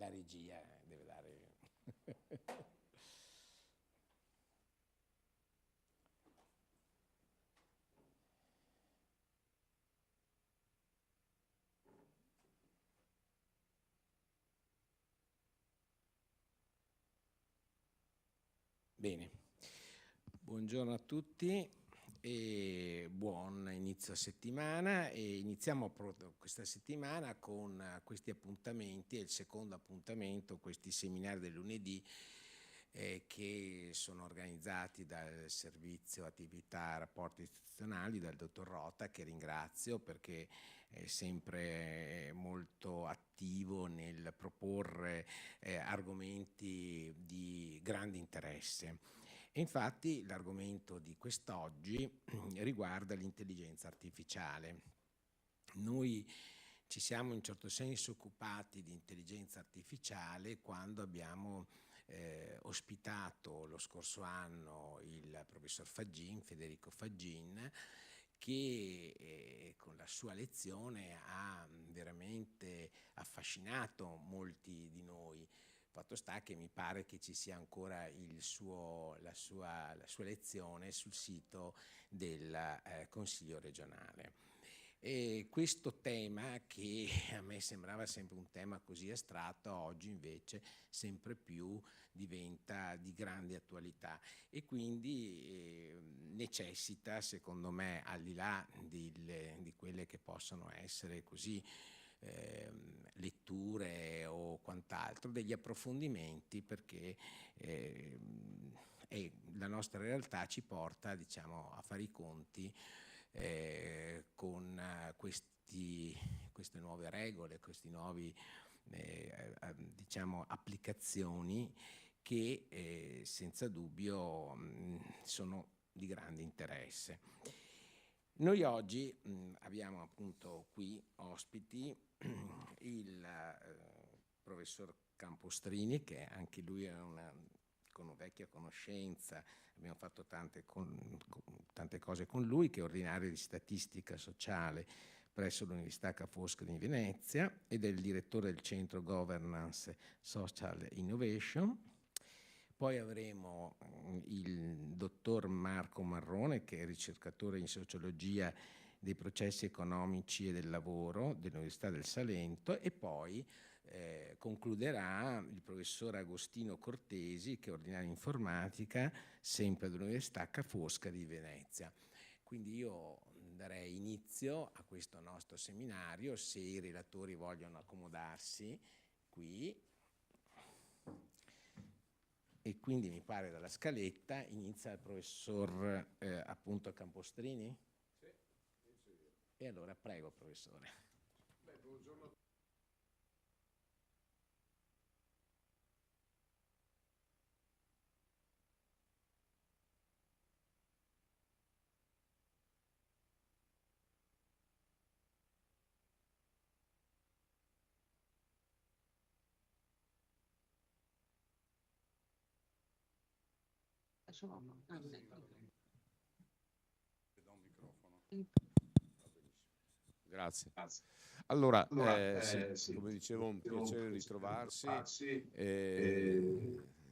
la regia deve dare... Bene, buongiorno a tutti e buon inizio settimana, e iniziamo questa settimana con questi appuntamenti. È il secondo appuntamento, questi seminari del lunedì che sono organizzati dal Servizio Attività e Rapporti Istituzionali, dal dottor Rota, che ringrazio perché è sempre molto attivo nel proporre argomenti di grande interesse. E infatti l'argomento di quest'oggi riguarda l'intelligenza artificiale. Noi ci siamo in un certo senso occupati di intelligenza artificiale quando abbiamo ospitato lo scorso anno il professor Faggin, Federico Faggin, che con la sua lezione ha veramente affascinato molti di noi. Fatto sta che mi pare che ci sia ancora la sua lezione sul sito del Consiglio regionale. E questo tema, che a me sembrava sempre un tema così astratto, oggi invece sempre più diventa di grande attualità e quindi necessita, secondo me, al di là di quelle che possono essere così letture o quant'altro, degli approfondimenti, perché la nostra realtà ci porta, diciamo, a fare i conti con queste nuove regole, questi nuovi diciamo applicazioni che senza dubbio sono di grande interesse. Noi oggi abbiamo appunto qui ospiti il professor Campostrini, che anche lui è una vecchia conoscenza, abbiamo fatto tante cose con lui, che è ordinario di statistica sociale presso l'Università Ca' Foscari di Venezia ed è il direttore del Centro Governance Social Innovation. Poi avremo il dottor Marco Marrone, che è ricercatore in sociologia dei processi economici e del lavoro dell'Università del Salento, e poi concluderà il professor Agostino Cortesi, che è ordinario in informatica sempre dell'Università Ca' Foscari di Venezia. Quindi io darei inizio a questo nostro seminario, se i relatori vogliono accomodarsi qui. E quindi mi pare dalla scaletta inizia il professor appunto Campostrini? Sì, inizio io. E allora prego, professore. Beh, buongiorno a tutti. Do un microfono. Grazie. Allora, sì, come dicevo, un piacere ritrovarsi.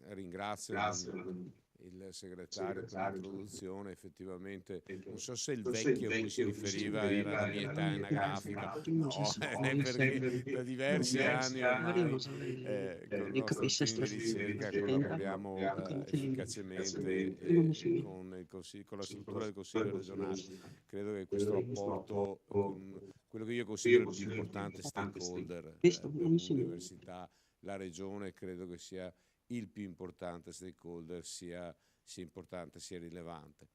Ringrazio il segretario per l'introduzione. Effettivamente non so se il vecchio a cui si riferiva era la mia età anagrafica, no, è perché da diversi anni ormai con il nostro team di ricerca collaboriamo efficacemente con la struttura del Consiglio regionale. Credo che questo rapporto con quello che io considero il più importante stakeholder per l'università, la regione, credo che sia il più importante stakeholder, sia importante sia rilevante.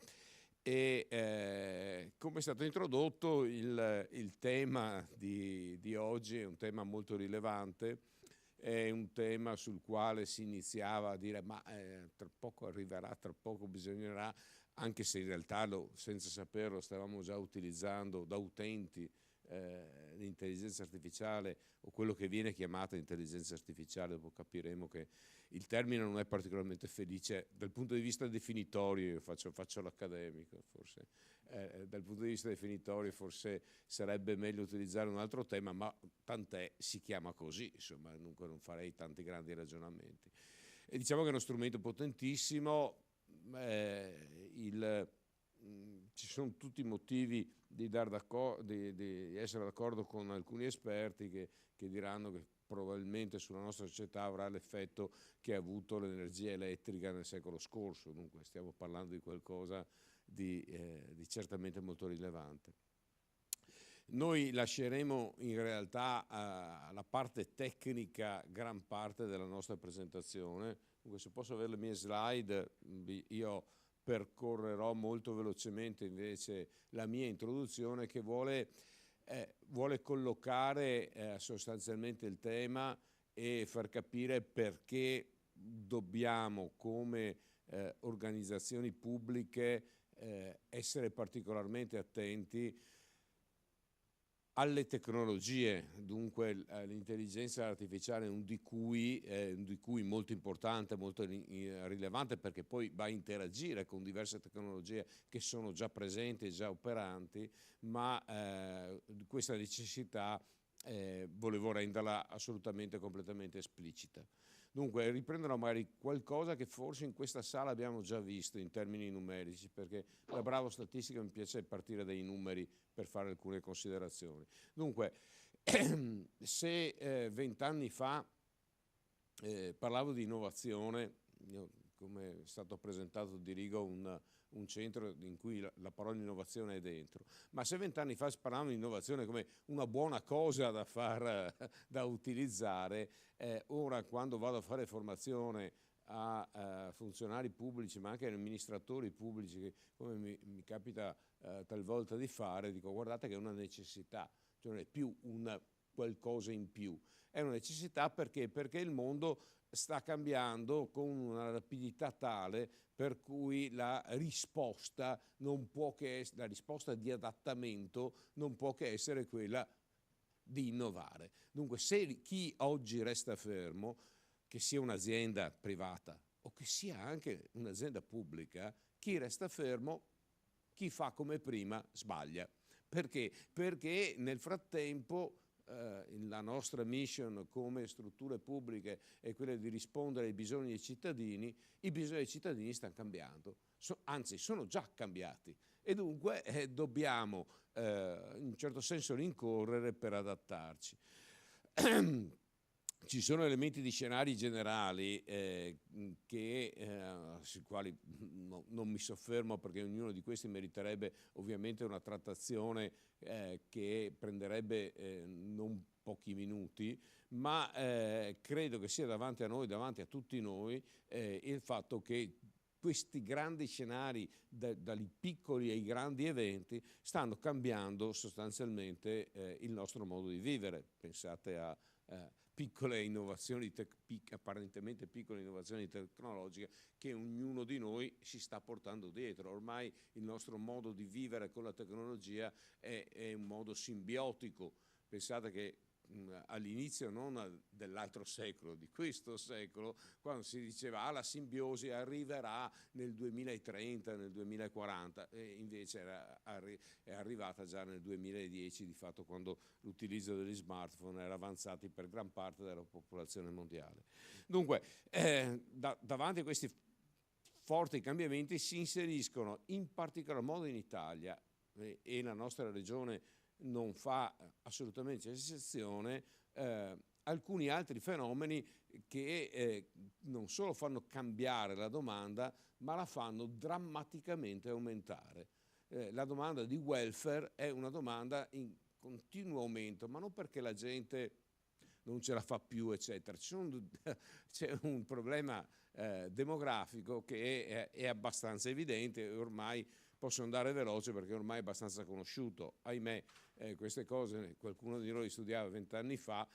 E come è stato introdotto, il tema di oggi è un tema molto rilevante, è un tema sul quale si iniziava a dire ma tra poco arriverà, tra poco bisognerà, anche se in realtà senza saperlo stavamo già utilizzando da utenti l'intelligenza artificiale, o quello che viene chiamata intelligenza artificiale, dopo capiremo che il termine non è particolarmente felice dal punto di vista definitorio. Io faccio l'accademico, forse dal punto di vista definitorio forse sarebbe meglio utilizzare un altro tema, ma tant'è, si chiama così, insomma, dunque non farei tanti grandi ragionamenti. E diciamo che è uno strumento potentissimo, ci sono tutti i motivi di essere d'accordo con alcuni esperti che diranno che probabilmente sulla nostra società avrà l'effetto che ha avuto l'energia elettrica nel secolo scorso. Dunque stiamo parlando di qualcosa di certamente molto rilevante. Noi lasceremo in realtà alla parte tecnica gran parte della nostra presentazione. Dunque, se posso avere le mie slide, io percorrerò molto velocemente invece la mia introduzione, che vuole collocare sostanzialmente il tema e far capire perché dobbiamo, come organizzazioni pubbliche, essere particolarmente attenti alle tecnologie. Dunque l'intelligenza artificiale è un di cui molto importante, molto rilevante, perché poi va a interagire con diverse tecnologie che sono già presenti e già operanti, ma questa necessità volevo renderla assolutamente, completamente esplicita. Dunque riprenderò magari qualcosa che forse in questa sala abbiamo già visto in termini numerici, perché da bravo statistica mi piace partire dai numeri per fare alcune considerazioni. Dunque, se 20 anni fa parlavo di innovazione, io, come è stato presentato, dirigo un centro in cui la parola innovazione è dentro, ma se 20 anni fa si parlava di innovazione come una buona cosa da utilizzare, ora quando vado a fare formazione a funzionari pubblici, ma anche amministratori pubblici, che come mi capita talvolta di fare, dico: guardate che è una necessità, cioè non è più un qualcosa in più, è una necessità perché il mondo sta cambiando con una rapidità tale per cui la risposta la risposta di adattamento non può che essere quella di innovare. Dunque, se chi oggi resta fermo, che sia un'azienda privata o che sia anche un'azienda pubblica, chi resta fermo, chi fa come prima, sbaglia. Perché? Perché nel frattempo la nostra mission come strutture pubbliche è quella di rispondere ai bisogni dei cittadini. I bisogni dei cittadini stanno cambiando, anzi sono già cambiati, e dunque dobbiamo in un certo senso rincorrere per adattarci. Ci sono elementi di scenari generali sui quali non mi soffermo, perché ognuno di questi meriterebbe ovviamente una trattazione che prenderebbe non pochi minuti, ma credo che sia davanti a noi, davanti a tutti noi, il fatto che questi grandi scenari, dai piccoli ai grandi eventi, stanno cambiando sostanzialmente il nostro modo di vivere. Pensate a piccole innovazioni, apparentemente piccole innovazioni tecnologiche che ognuno di noi si sta portando dietro. Ormai il nostro modo di vivere con la tecnologia è un modo simbiotico. Pensate che all'inizio non dell'altro secolo, di questo secolo, quando si diceva la simbiosi arriverà nel 2030, nel 2040, e invece è arrivata già nel 2010, di fatto, quando l'utilizzo degli smartphone era avanzato per gran parte della popolazione mondiale. Dunque, davanti a questi forti cambiamenti si inseriscono in particolar modo in Italia, e la nostra regione non fa assolutamente eccezione, alcuni altri fenomeni che non solo fanno cambiare la domanda, ma la fanno drammaticamente aumentare. La domanda di welfare è una domanda in continuo aumento, ma non perché la gente non ce la fa più, eccetera. C'è un problema demografico che è abbastanza evidente, e ormai posso andare veloce perché ormai è abbastanza conosciuto. Ahimè, queste cose qualcuno di noi studiava 20 anni fa.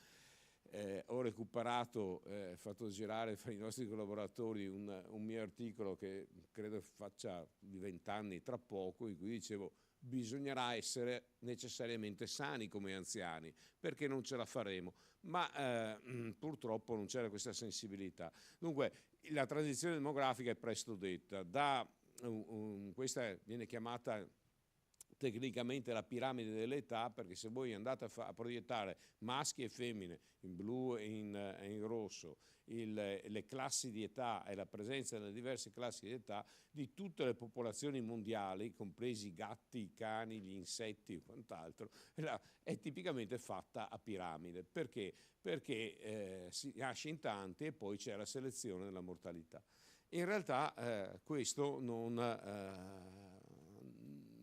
Ho recuperato, fatto girare fra i nostri collaboratori un mio articolo che credo faccia di 20 anni tra poco, in cui dicevo: bisognerà essere necessariamente sani come anziani, perché non ce la faremo. Ma purtroppo non c'era questa sensibilità. Dunque, la transizione demografica è presto detta. Questa viene chiamata tecnicamente la piramide dell'età, perché se voi andate a proiettare maschi e femmine in blu e in rosso, le classi di età e la presenza delle diverse classi di età di tutte le popolazioni mondiali, compresi i gatti, i cani, gli insetti e quant'altro, è tipicamente fatta a piramide. Perché? Perché si nasce in tanti e poi c'è la selezione della mortalità. In realtà questo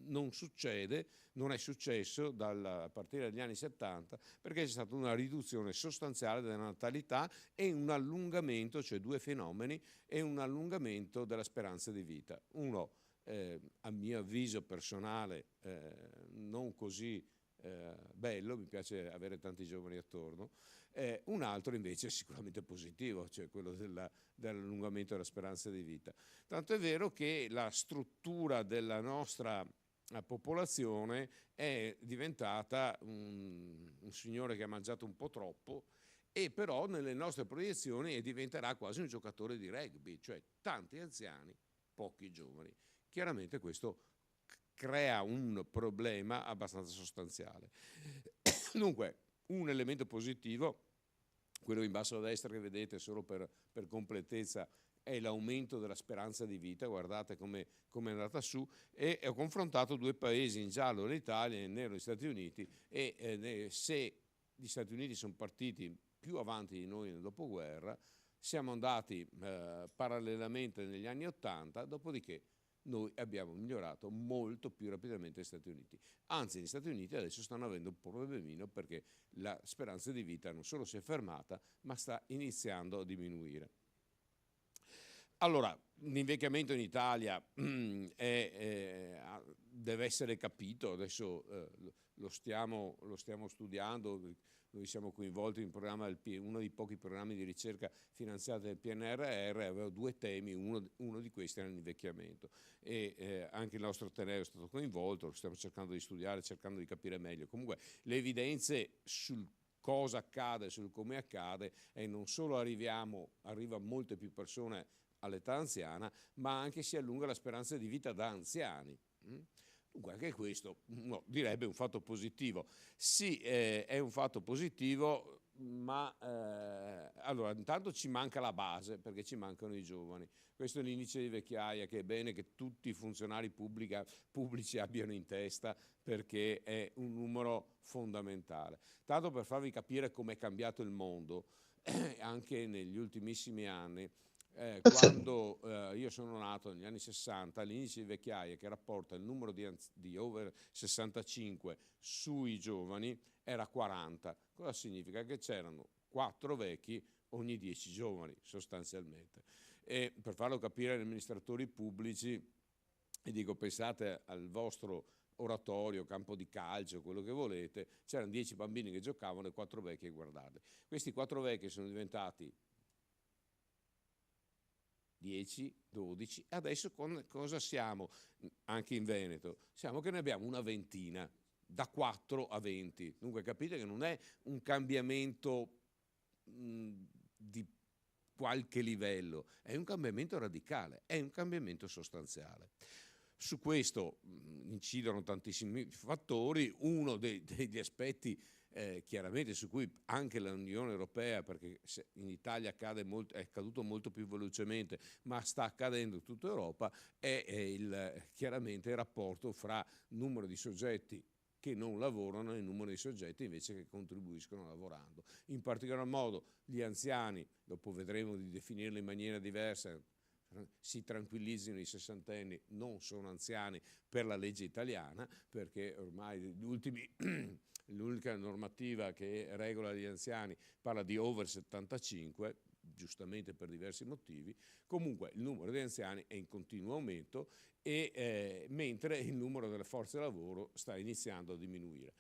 non succede, non è successo a partire dagli anni 70, perché c'è stata una riduzione sostanziale della natalità e un allungamento, cioè due fenomeni, e un allungamento della speranza di vita. Uno, a mio avviso personale, non così bello, mi piace avere tanti giovani attorno, un altro invece sicuramente positivo, cioè quello dell'allungamento della speranza di vita. Tanto è vero che la struttura della nostra popolazione è diventata un signore che ha mangiato un po' troppo, e però nelle nostre proiezioni diventerà quasi un giocatore di rugby, cioè tanti anziani, pochi giovani. Chiaramente questo crea un problema abbastanza sostanziale. Dunque, un elemento positivo, quello in basso a destra che vedete solo per completezza, è l'aumento della speranza di vita. Guardate come è andata su, e ho confrontato due paesi, in giallo l'Italia e in nero gli Stati Uniti, e se gli Stati Uniti sono partiti più avanti di noi nel dopoguerra, siamo andati parallelamente negli anni '80, dopodiché noi abbiamo migliorato molto più rapidamente negli Stati Uniti. Anzi, gli Stati Uniti adesso stanno avendo un problemino, perché la speranza di vita non solo si è fermata, ma sta iniziando a diminuire. Allora, l'invecchiamento in Italia deve essere capito, adesso lo stiamo studiando. Noi siamo coinvolti in uno dei pochi programmi di ricerca finanziati del PNRR, avevo due temi, uno di questi era l'invecchiamento, e anche il nostro Ateneo è stato coinvolto, lo stiamo cercando di studiare, cercando di capire meglio. Comunque le evidenze sul cosa accade, sul come accade, e non solo arrivano molte più persone all'età anziana, ma anche si allunga la speranza di vita da anziani. Dunque anche questo direbbe un fatto positivo. Sì, è un fatto positivo, ma allora intanto ci manca la base, perché ci mancano i giovani. Questo è l'indice di vecchiaia, che è bene che tutti i funzionari pubblici abbiano in testa, perché è un numero fondamentale. Tanto per farvi capire come è cambiato il mondo anche negli ultimissimi anni. Quando io sono nato negli anni 60, l'indice di vecchiaia, che rapporta il numero di over 65 sui giovani, era 40. Cosa significa? Che c'erano 4 vecchi ogni 10 giovani, sostanzialmente. E per farlo capire agli amministratori pubblici, e dico, pensate al vostro oratorio, campo di calcio, quello che volete, c'erano 10 bambini che giocavano e 4 vecchi a guardarli. Questi 4 vecchi sono diventati 10, 12, adesso cosa siamo anche in Veneto? Siamo che ne abbiamo una ventina, da 4 a 20. Dunque capite che non è un cambiamento di qualche livello, è un cambiamento radicale, è un cambiamento sostanziale. Su questo incidono tantissimi fattori. Uno degli aspetti chiaramente su cui anche l'Unione Europea, perché in Italia è accaduto molto più velocemente, ma sta accadendo in tutta Europa, è chiaramente il rapporto fra numero di soggetti che non lavorano e il numero di soggetti invece che contribuiscono lavorando. In particolar modo gli anziani, dopo vedremo di definirli in maniera diversa, si tranquillizzino i sessantenni, non sono anziani per la legge italiana, perché ormai l'unica normativa che regola gli anziani parla di over 75, giustamente per diversi motivi. Comunque il numero di anziani è in continuo aumento, mentre il numero delle forze lavoro sta iniziando a diminuire.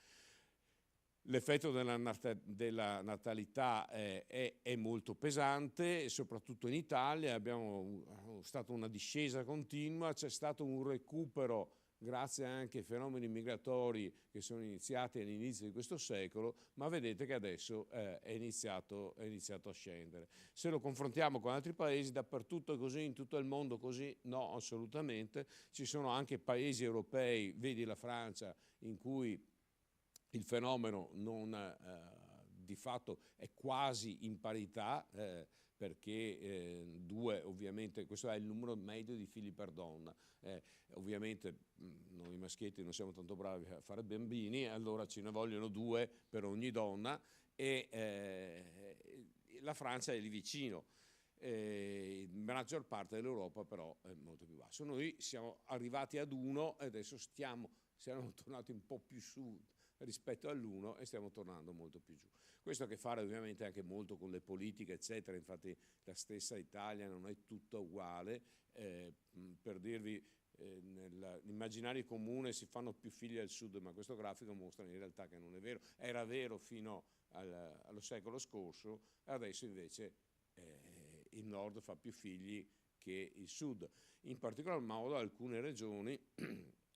L'effetto della natalità è molto pesante, soprattutto in Italia. Abbiamo stata una discesa continua, c'è stato un recupero grazie anche ai fenomeni migratori che sono iniziati all'inizio di questo secolo, ma vedete che adesso è iniziato a scendere. Se lo confrontiamo con altri paesi, dappertutto è così, in tutto il mondo così? No, assolutamente. Ci sono anche paesi europei, vedi la Francia, in cui il fenomeno di fatto è quasi in parità, perché ovviamente, questo è il numero medio di figli per donna. Ovviamente noi maschietti non siamo tanto bravi a fare bambini, allora ce ne vogliono 2 per ogni donna, e la Francia è lì vicino. La maggior parte dell'Europa però è molto più basso. Noi siamo arrivati ad 1 e adesso siamo tornati un po' più su rispetto all'1 e stiamo tornando molto più giù. Questo ha a che fare ovviamente anche molto con le politiche, eccetera. Infatti la stessa Italia non è tutta uguale. Per dirvi, nell'immaginario comune si fanno più figli al sud, ma questo grafico mostra in realtà che non è vero. Era vero fino allo secolo scorso, adesso invece il nord fa più figli che il sud. In particolar modo alcune regioni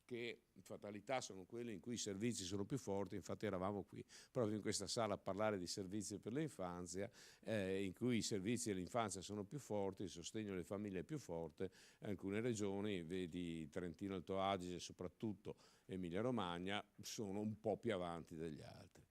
che in fatalità sono quelle in cui i servizi sono più forti. Infatti eravamo qui proprio in questa sala a parlare di servizi per l'infanzia, in cui i servizi dell'infanzia sono più forti, il sostegno alle famiglie è più forte. Alcune regioni, vedi Trentino Alto Adige e soprattutto Emilia Romagna, sono un po' più avanti degli altri.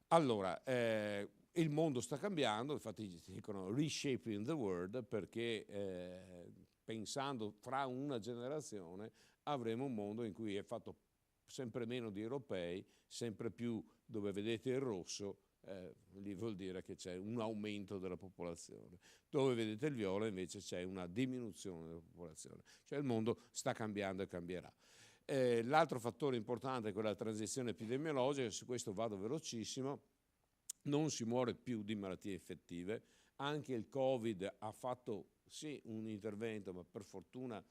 Allora, il mondo sta cambiando, infatti dicono reshaping the world, perché pensando fra una generazione avremo un mondo in cui è fatto sempre meno di europei, sempre più dove vedete il rosso, lì vuol dire che c'è un aumento della popolazione. Dove vedete il viola invece c'è una diminuzione della popolazione. Cioè il mondo sta cambiando e cambierà. L'altro fattore importante è quella della transizione epidemiologica, su questo vado velocissimo. Non si muore più di malattie infettive, anche il Covid ha fatto sì un intervento, ma per fortuna,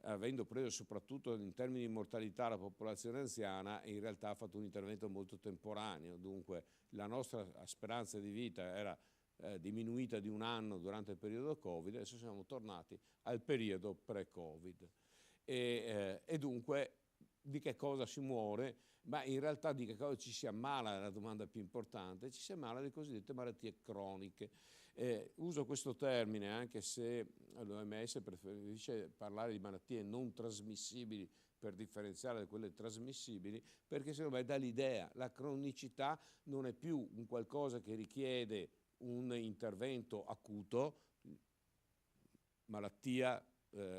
avendo preso soprattutto in termini di mortalità la popolazione anziana, in realtà ha fatto un intervento molto temporaneo. Dunque la nostra speranza di vita era diminuita di 1 anno durante il periodo Covid, adesso siamo tornati al periodo pre-Covid. E dunque di che cosa si muore? Ma in realtà di che cosa ci si ammala è la domanda più importante. Ci si ammala di cosiddette malattie croniche. Uso questo termine anche se l'OMS preferisce parlare di malattie non trasmissibili per differenziare da quelle trasmissibili, perché secondo me dà l'idea, la cronicità non è più un qualcosa che richiede un intervento acuto, malattia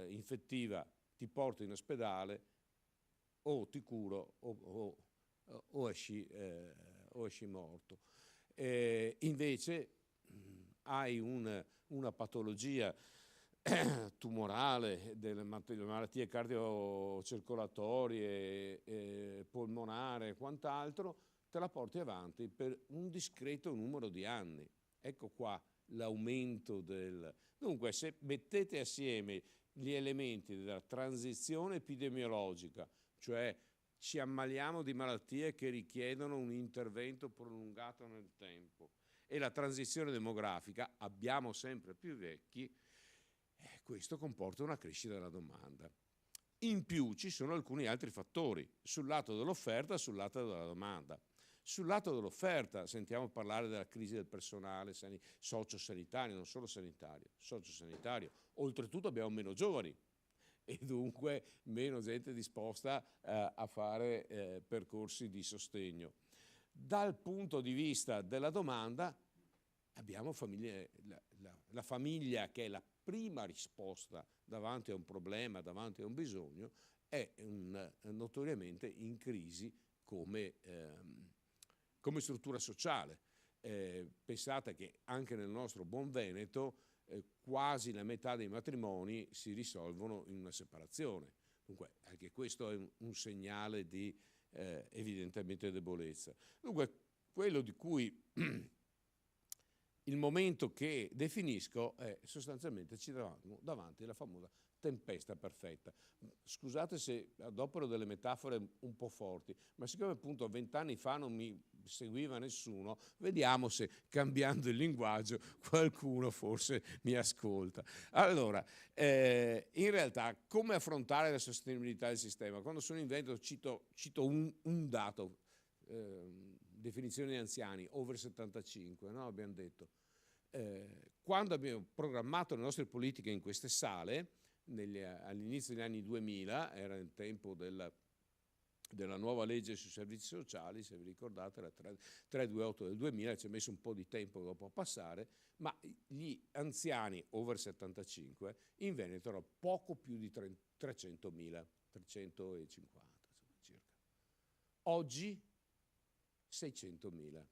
infettiva, ti porto in ospedale, o ti curo o esci morto. Invece hai una patologia tumorale, delle malattie cardiocircolatorie, polmonare e quant'altro, te la porti avanti per un discreto numero di anni. Ecco qua l'aumento del... Dunque, se mettete assieme gli elementi della transizione epidemiologica, cioè ci ammaliamo di malattie che richiedono un intervento prolungato nel tempo, e la transizione demografica, abbiamo sempre più vecchi, questo comporta una crescita della domanda. In più ci sono alcuni altri fattori, sul lato dell'offerta e sul lato della domanda. Sul lato dell'offerta sentiamo parlare della crisi del personale sociosanitario, non solo sanitario, sociosanitario. Oltretutto abbiamo meno giovani e dunque meno gente disposta a fare percorsi di sostegno. Dal punto di vista della domanda abbiamo la famiglia, che è la prima risposta davanti a un problema, davanti a un bisogno, è notoriamente in crisi come struttura sociale. Pensate che anche nel nostro buon Veneto quasi la metà dei matrimoni si risolvono in una separazione. Dunque anche questo è un segnale di evidentemente debolezza. Dunque quello di cui il momento che definisco è sostanzialmente ci troviamo davanti alla famosa tempesta perfetta. Scusate se adopero delle metafore un po' forti, ma siccome appunto 20 anni fa non mi seguiva nessuno, vediamo se cambiando il linguaggio qualcuno forse mi ascolta. Allora, in realtà come affrontare la sostenibilità del sistema? Quando sono in Veneto cito un dato, definizione di anziani, over 75, no? Abbiamo detto. Quando abbiamo programmato le nostre politiche in queste sale, all'inizio degli anni 2000, era il tempo della nuova legge sui servizi sociali, se vi ricordate, la 328 del 2000, ci è messo un po' di tempo dopo a passare, ma gli anziani over 75 in Veneto erano poco più di 300.000, 350 circa. Oggi 600.000.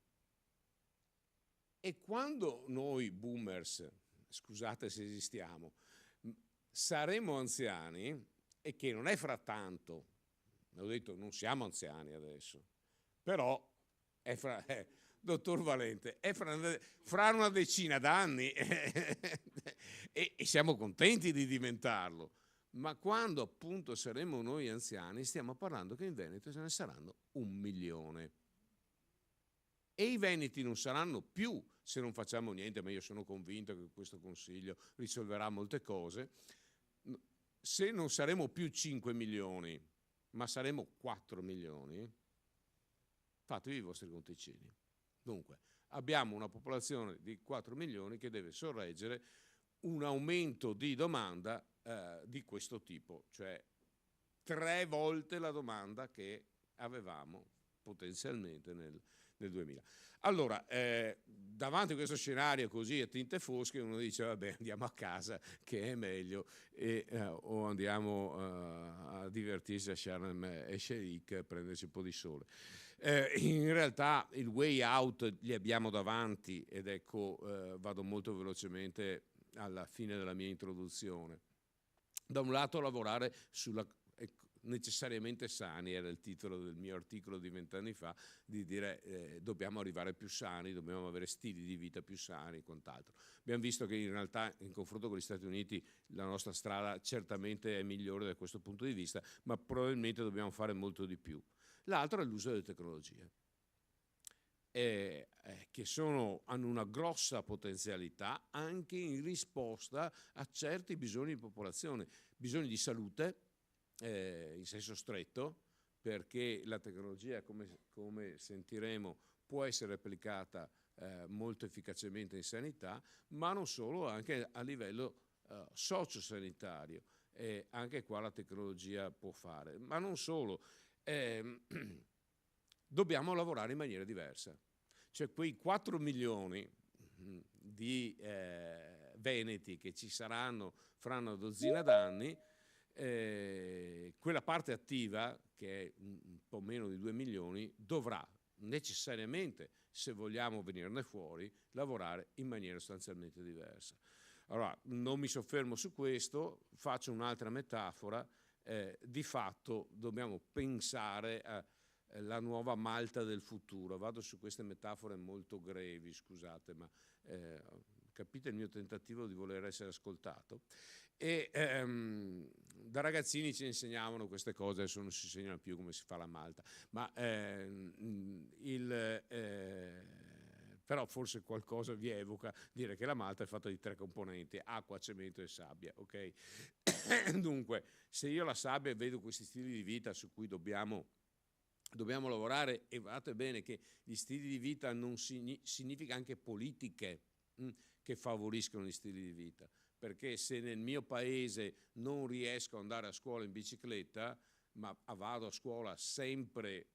E quando noi boomers, scusate se esistiamo, saremo anziani, e che non è fra tanto, ho detto non siamo anziani adesso, però è dottor Valente, è fra una decina d'anni e siamo contenti di diventarlo, ma quando appunto saremo noi anziani stiamo parlando che in Veneto ce ne saranno 1 milione. E i veneti non saranno più, se non facciamo niente, ma io sono convinto che questo Consiglio risolverà molte cose, se non saremo più 5 milioni, ma saremo 4 milioni, fatevi i vostri conticini. Dunque, abbiamo una popolazione di 4 milioni che deve sorreggere un aumento di domanda di questo tipo, cioè 3 volte la domanda che avevamo potenzialmente nel 2000. Allora, davanti a questo scenario così a tinte fosche, uno dice vabbè, andiamo a casa che è meglio, o andiamo a divertirsi a Sharm el Sheikh a prenderci un po' di sole. In realtà il way out li abbiamo davanti, ed ecco, vado molto velocemente alla fine della mia introduzione. Da un lato lavorare sulla necessariamente sani, era il titolo del mio articolo di 20 anni fa, di dire dobbiamo arrivare più sani, dobbiamo avere stili di vita più sani e quant'altro. Abbiamo visto che in realtà in confronto con gli Stati Uniti la nostra strada certamente è migliore da questo punto di vista, ma probabilmente dobbiamo fare molto di più. L'altro è l'uso delle tecnologie, che hanno una grossa potenzialità anche in risposta a certi bisogni di popolazione, bisogni di salute, in senso stretto, perché la tecnologia, come sentiremo, può essere applicata molto efficacemente in sanità, ma non solo, anche a livello sociosanitario. Anche qua la tecnologia può fare, ma non solo. Dobbiamo lavorare in maniera diversa. Cioè quei 4 milioni di veneti che ci saranno fra una dozzina d'anni, quella parte attiva, che è un po' meno di 2 milioni, dovrà necessariamente, se vogliamo venirne fuori, lavorare in maniera sostanzialmente diversa. Allora, non mi soffermo su questo, faccio un'altra metafora. Di fatto dobbiamo pensare alla nuova Malta del futuro. Vado su queste metafore molto grevi, scusate, ma capite il mio tentativo di voler essere ascoltato. E da ragazzini ci insegnavano queste cose, adesso non si insegnano più come si fa la malta, ma però forse qualcosa vi evoca dire che la malta è fatta di 3 componenti: acqua, cemento e sabbia, ok? Dunque, se io la sabbia vedo questi stili di vita su cui dobbiamo lavorare, e guardate bene che gli stili di vita non significa anche politiche che favoriscono gli stili di vita, perché se nel mio paese non riesco ad andare a scuola in bicicletta, ma vado a scuola sempre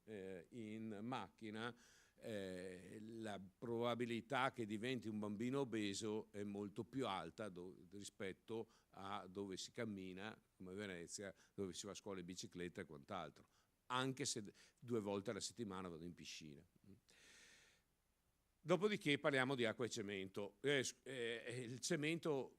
in macchina, la probabilità che diventi un bambino obeso è molto più alta rispetto a dove si cammina, come Venezia, dove si va a scuola in bicicletta e quant'altro, anche se 2 volte alla settimana vado in piscina. Dopodiché parliamo di acqua e cemento. Il cemento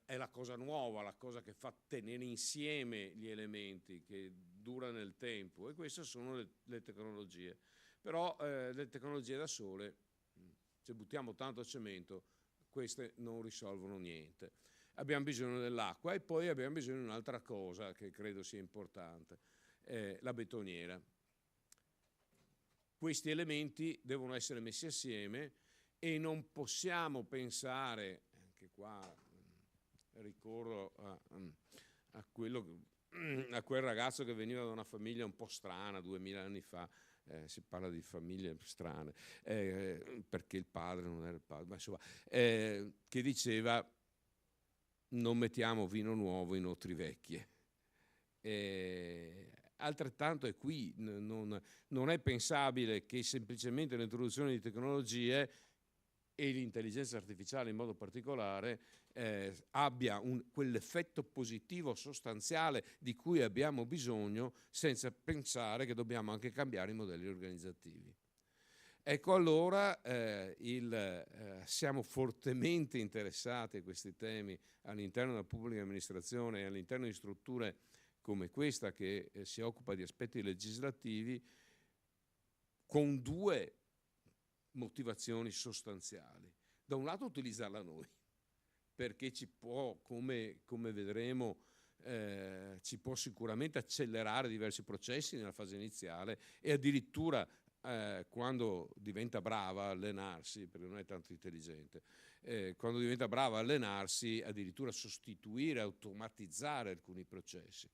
è la cosa nuova, la cosa che fa tenere insieme gli elementi, che dura nel tempo, e queste sono le tecnologie. Però le tecnologie da sole, se buttiamo tanto cemento, queste non risolvono niente. abbiamo bisogno dell'acqua e poi abbiamo bisogno di un'altra cosa che credo sia importante, la betoniera. Questi elementi devono essere messi assieme e non possiamo pensare, anche qua ricorro a quel ragazzo che veniva da una famiglia un po' strana 2000 anni fa, si parla di famiglie strane, perché il padre non era il padre, ma insomma, che diceva: non mettiamo vino nuovo in otri vecchie. Altrettanto è qui, non è pensabile che semplicemente l'introduzione di tecnologie e l'intelligenza artificiale in modo particolare abbia quell'effetto positivo sostanziale di cui abbiamo bisogno, senza pensare che dobbiamo anche cambiare i modelli organizzativi. Ecco, allora siamo fortemente interessati a questi temi all'interno della pubblica amministrazione e all'interno di strutture come questa che si occupa di aspetti legislativi, con due motivazioni sostanziali. Da un lato utilizzarla noi, perché ci può, come vedremo, ci può sicuramente accelerare diversi processi nella fase iniziale e addirittura quando diventa brava a allenarsi, perché non è tanto intelligente, quando diventa brava a allenarsi, addirittura sostituire, automatizzare alcuni processi,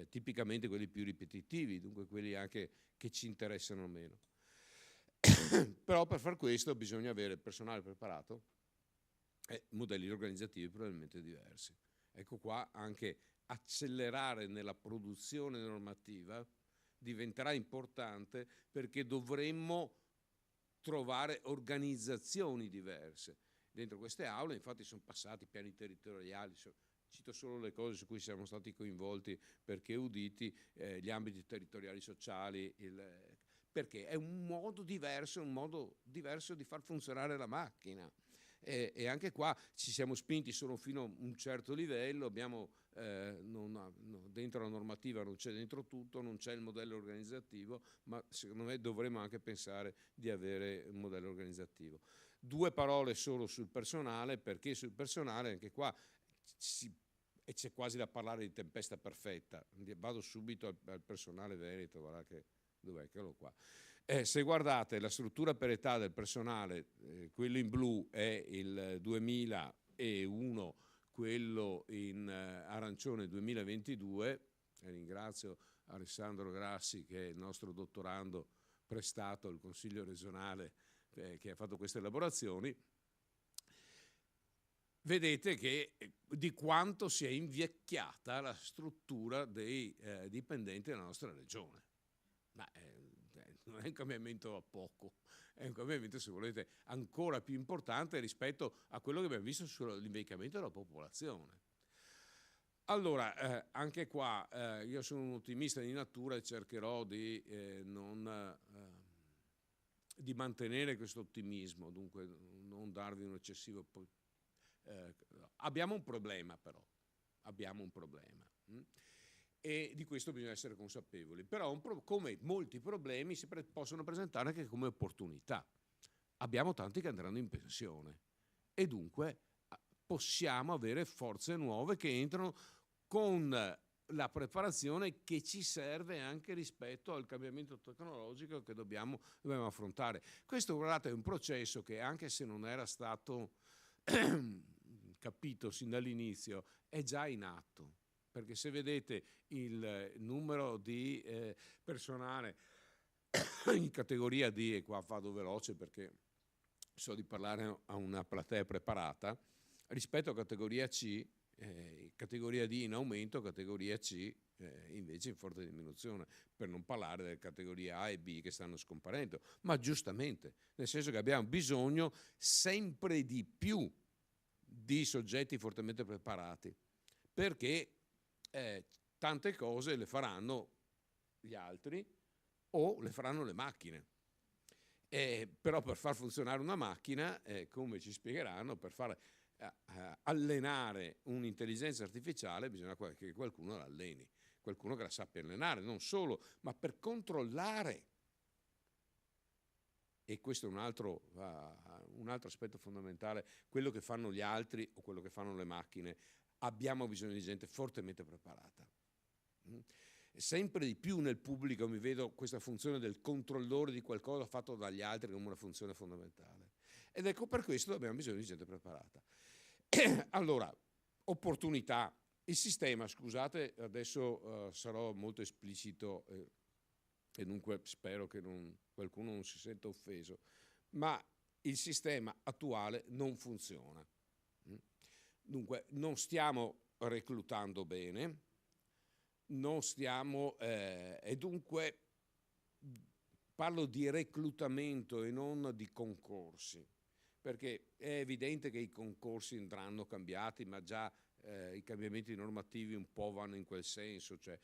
tipicamente quelli più ripetitivi, dunque quelli anche che ci interessano meno. Però per far questo bisogna avere personale preparato e modelli organizzativi probabilmente diversi. Ecco qua anche accelerare nella produzione normativa diventerà importante, perché dovremmo trovare organizzazioni diverse. Dentro queste aule infatti sono passati piani territoriali, cito solo le cose su cui siamo stati coinvolti perché uditi, gli ambiti territoriali sociali, perché è un modo diverso di far funzionare la macchina. E anche qua ci siamo spinti solo fino a un certo livello, abbiamo dentro la normativa non c'è dentro tutto, non c'è il modello organizzativo, ma secondo me dovremmo anche pensare di avere un modello organizzativo. Due parole solo sul personale, perché sul personale anche qua c'è quasi da parlare di tempesta perfetta. Vado subito al personale veneto, guarda che dov'è, eccolo qua. Se guardate la struttura per età del personale, quello in blu è il 2001, quello in arancione 2022, e ringrazio Alessandro Grassi che è il nostro dottorando prestato al Consiglio regionale che ha fatto queste elaborazioni. Vedete che di quanto sia invecchiata la struttura dei dipendenti della nostra regione. Ma non è un cambiamento a poco, è un cambiamento, se volete, ancora più importante rispetto a quello che abbiamo visto sull'invecchiamento della popolazione. Allora, anche qua io sono un ottimista di natura e cercherò di mantenere questo ottimismo, dunque non darvi un eccessivo... abbiamo un problema però, e di questo bisogna essere consapevoli, però come molti problemi si possono presentare anche come opportunità. Abbiamo tanti che andranno in pensione e dunque possiamo avere forze nuove che entrano con la preparazione che ci serve anche rispetto al cambiamento tecnologico che dobbiamo affrontare. Questo, guardate, è un processo che, anche se non era stato capito sin dall'inizio, è già in atto, perché se vedete il numero di personale in categoria D, e qua vado veloce perché so di parlare a una platea preparata, rispetto a categoria C, categoria D in aumento, categoria C invece in forte diminuzione, per non parlare delle categorie A e B che stanno scomparendo, ma giustamente, nel senso che abbiamo bisogno sempre di più di soggetti fortemente preparati, perché tante cose le faranno gli altri o le faranno le macchine. Però per far funzionare una macchina, come ci spiegheranno, per far allenare un'intelligenza artificiale bisogna che qualcuno la alleni, qualcuno che la sappia allenare, non solo, ma per controllare e questo è un altro aspetto fondamentale, quello che fanno gli altri o quello che fanno le macchine, abbiamo bisogno di gente fortemente preparata. Sempre di più nel pubblico mi vedo questa funzione del controllore di qualcosa fatto dagli altri come una funzione fondamentale. Ed ecco, per questo abbiamo bisogno di gente preparata. Allora, opportunità. Il sistema, scusate, adesso sarò molto esplicito e dunque spero che qualcuno non si senta offeso, ma il sistema attuale non funziona. Dunque, non stiamo reclutando bene, non stiamo, e dunque parlo di reclutamento e non di concorsi, perché è evidente che i concorsi andranno cambiati, ma già i cambiamenti normativi un po' vanno in quel senso, cioè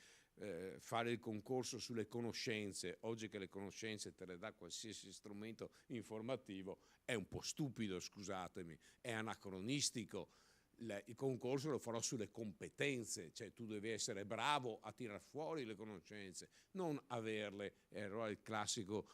fare il concorso sulle conoscenze, oggi che le conoscenze te le dà qualsiasi strumento informativo, è un po' stupido, scusatemi, è anacronistico. Il concorso lo farò sulle competenze, cioè tu devi essere bravo a tirar fuori le conoscenze, non averle. Allora il classico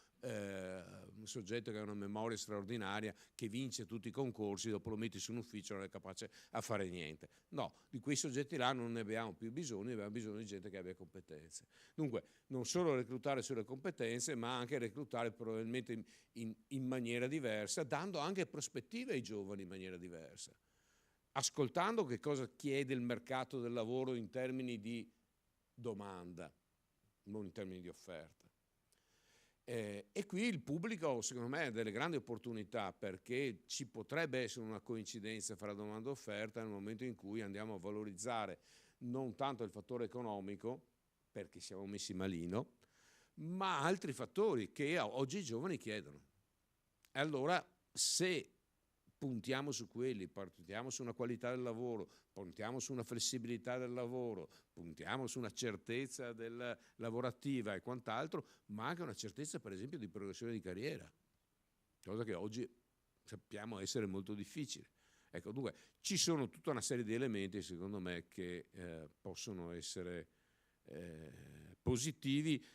soggetto che ha una memoria straordinaria, che vince tutti i concorsi, dopo lo metti su un ufficio e non è capace a fare niente. No, di quei soggetti là non ne abbiamo più bisogno, abbiamo bisogno di gente che abbia competenze. Dunque, non solo reclutare sulle competenze, ma anche reclutare probabilmente in maniera diversa, dando anche prospettive ai giovani in maniera diversa, ascoltando che cosa chiede il mercato del lavoro in termini di domanda, non in termini di offerta. E qui il pubblico, secondo me, ha delle grandi opportunità, perché ci potrebbe essere una coincidenza fra domanda e offerta nel momento in cui andiamo a valorizzare non tanto il fattore economico, perché siamo messi malino, ma altri fattori che oggi i giovani chiedono. E allora, se puntiamo su quelli, puntiamo su una qualità del lavoro, puntiamo su una flessibilità del lavoro, puntiamo su una certezza lavorativa e quant'altro, ma anche una certezza, per esempio, di progressione di carriera, cosa che oggi sappiamo essere molto difficile. Ecco, dunque, ci sono tutta una serie di elementi, secondo me, che possono essere positivi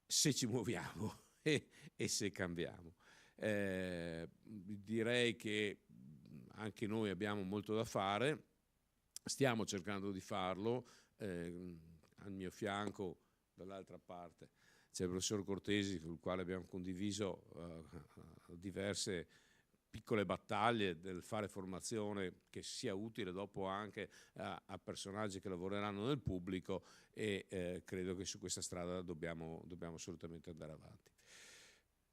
se ci muoviamo e se cambiamo. Direi che anche noi abbiamo molto da fare, stiamo cercando di farlo. Al mio fianco, dall'altra parte, c'è il professor Cortesi, con il quale abbiamo condiviso diverse piccole battaglie del fare formazione che sia utile dopo anche a personaggi che lavoreranno nel pubblico, e credo che su questa strada dobbiamo assolutamente andare avanti.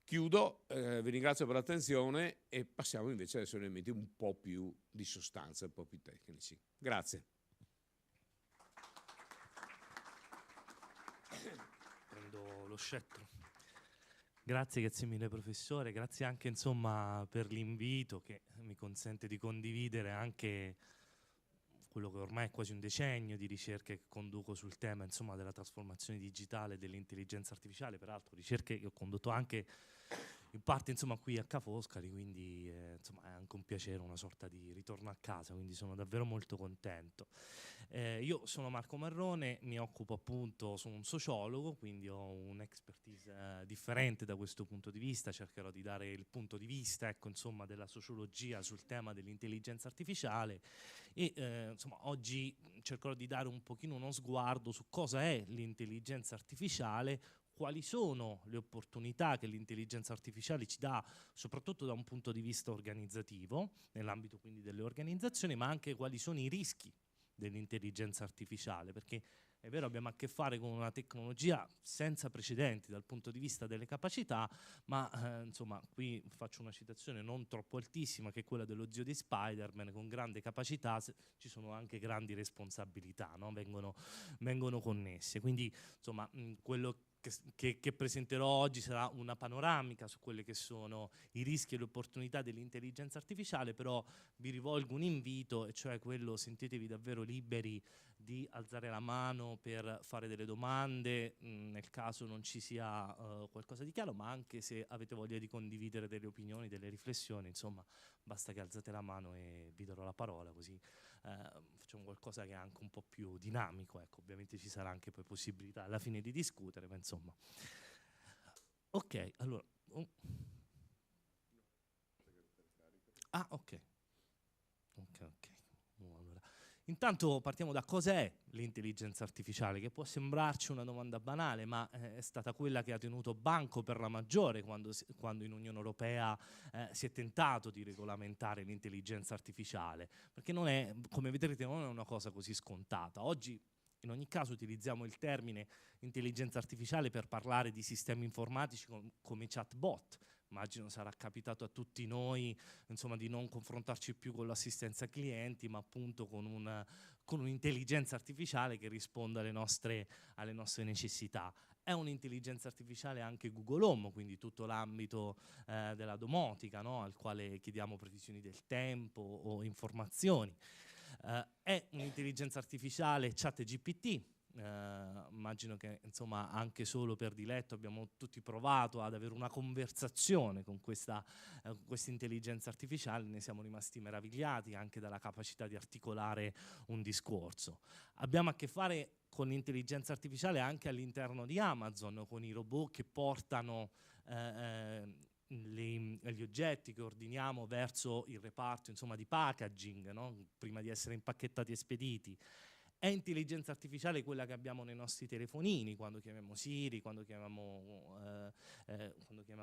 Chiudo, vi ringrazio per l'attenzione e passiamo invece adesso a elementi un po' più di sostanza, un po' più tecnici. Grazie. Prendo lo scettro. Grazie mille professore, grazie anche insomma per l'invito che mi consente di condividere anche quello che ormai è quasi un decennio di ricerche che conduco sul tema insomma della trasformazione digitale e dell'intelligenza artificiale, peraltro ricerche che ho condotto anche in parte insomma qui a Ca' Foscari, quindi insomma è anche un piacere, una sorta di ritorno a casa, quindi sono davvero molto contento. Io sono Marco Marrone, mi occupo appunto, sono un sociologo, quindi ho un'expertise differente da questo punto di vista, cercherò di dare il punto di vista, ecco, insomma, della sociologia sul tema dell'intelligenza artificiale e insomma oggi cercherò di dare un pochino uno sguardo su cosa è l'intelligenza artificiale, quali sono le opportunità che l'intelligenza artificiale ci dà, soprattutto da un punto di vista organizzativo, nell'ambito quindi delle organizzazioni, ma anche quali sono i rischi dell'intelligenza artificiale, perché è vero, abbiamo a che fare con una tecnologia senza precedenti dal punto di vista delle capacità, ma insomma qui faccio una citazione non troppo altissima, che è quella dello zio di Spider-Man: con grande capacità ci sono anche grandi responsabilità, no? vengono connesse, quindi insomma quello che presenterò oggi sarà una panoramica su quelle che sono i rischi e le opportunità dell'intelligenza artificiale, però vi rivolgo un invito, e cioè quello: sentitevi davvero liberi di alzare la mano per fare delle domande nel caso non ci sia qualcosa di chiaro, ma anche se avete voglia di condividere delle opinioni, delle riflessioni, insomma basta che alzate la mano e vi darò la parola, così facciamo qualcosa che è anche un po' più dinamico, ecco. Ovviamente ci sarà anche poi possibilità alla fine di discutere, ma insomma. Ok, allora Ah, ok. Allora, intanto partiamo da cos'è l'intelligenza artificiale, che può sembrarci una domanda banale, ma è stata quella che ha tenuto banco per la maggiore quando in Unione Europea si è tentato di regolamentare l'intelligenza artificiale, perché non è, come vedrete, non è una cosa così scontata. Oggi in ogni caso utilizziamo il termine intelligenza artificiale per parlare di sistemi informatici come chatbot. Immagino sarà capitato a tutti noi, insomma, di non confrontarci più con l'assistenza clienti, ma appunto con un'intelligenza artificiale che risponda alle nostre necessità. È un'intelligenza artificiale anche Google Home, quindi tutto l'ambito della domotica, no? Al quale chiediamo previsioni del tempo o informazioni. È un'intelligenza artificiale ChatGPT. Immagino che insomma anche solo per diletto abbiamo tutti provato ad avere una conversazione con questa intelligenza artificiale, ne siamo rimasti meravigliati anche dalla capacità di articolare un discorso. Abbiamo a che fare con l'intelligenza artificiale anche all'interno di Amazon, con i robot che portano gli oggetti che ordiniamo verso il reparto, insomma, di packaging, no? Prima di essere impacchettati e spediti. È intelligenza artificiale quella che abbiamo nei nostri telefonini, quando chiamiamo Siri, quando chiamiamo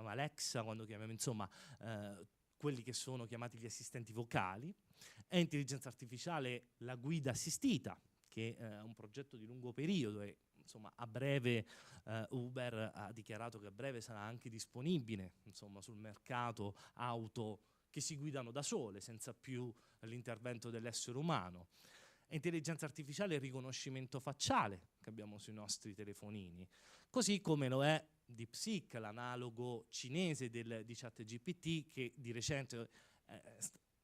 Alexa, quando chiamiamo, insomma, quelli che sono chiamati gli assistenti vocali. È intelligenza artificiale la guida assistita, che è un progetto di lungo periodo e insomma a breve Uber ha dichiarato che a breve sarà anche disponibile, insomma, sul mercato auto che si guidano da sole senza più l'intervento dell'essere umano. Intelligenza artificiale e riconoscimento facciale che abbiamo sui nostri telefonini, così come lo è DeepSeek, l'analogo cinese di ChatGPT, che di recente è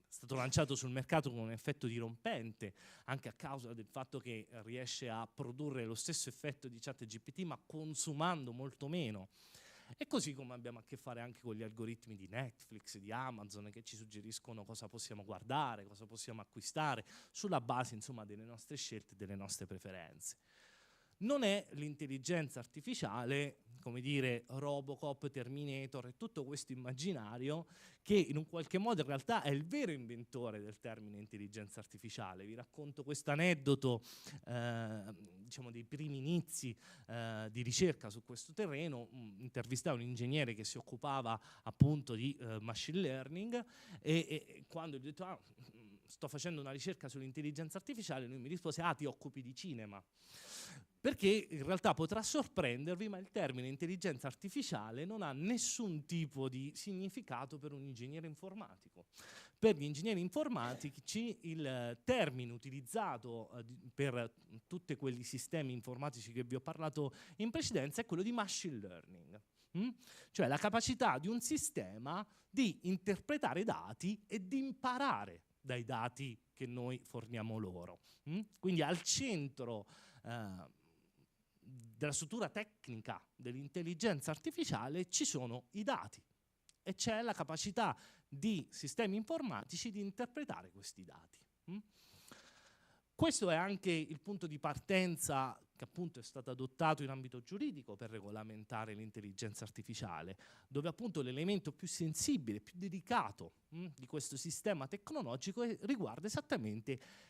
stato lanciato sul mercato con un effetto dirompente, anche a causa del fatto che riesce a produrre lo stesso effetto di ChatGPT ma consumando molto meno. E così come abbiamo a che fare anche con gli algoritmi di Netflix, di Amazon, che ci suggeriscono cosa possiamo guardare, cosa possiamo acquistare, sulla base, insomma, delle nostre scelte e delle nostre preferenze. Non è l'intelligenza artificiale, come dire, Robocop, Terminator e tutto questo immaginario che in un qualche modo in realtà è il vero inventore del termine intelligenza artificiale. Vi racconto questo aneddoto, diciamo, dei primi inizi di ricerca su questo terreno. Intervistai un ingegnere che si occupava appunto di machine learning e quando gli ho detto sto facendo una ricerca sull'intelligenza artificiale, lui mi rispose: ti occupi di cinema. Perché in realtà potrà sorprendervi, ma il termine intelligenza artificiale non ha nessun tipo di significato per un ingegnere informatico. Per gli ingegneri informatici il termine utilizzato per tutti quegli sistemi informatici che vi ho parlato in precedenza è quello di machine learning. Cioè la capacità di un sistema di interpretare dati e di imparare dai dati che noi forniamo loro. Quindi al centro della struttura tecnica dell'intelligenza artificiale ci sono i dati e c'è la capacità di sistemi informatici di interpretare questi dati. Questo è anche il punto di partenza che appunto è stato adottato in ambito giuridico per regolamentare l'intelligenza artificiale, dove appunto l'elemento più sensibile, più delicato di questo sistema tecnologico riguarda esattamente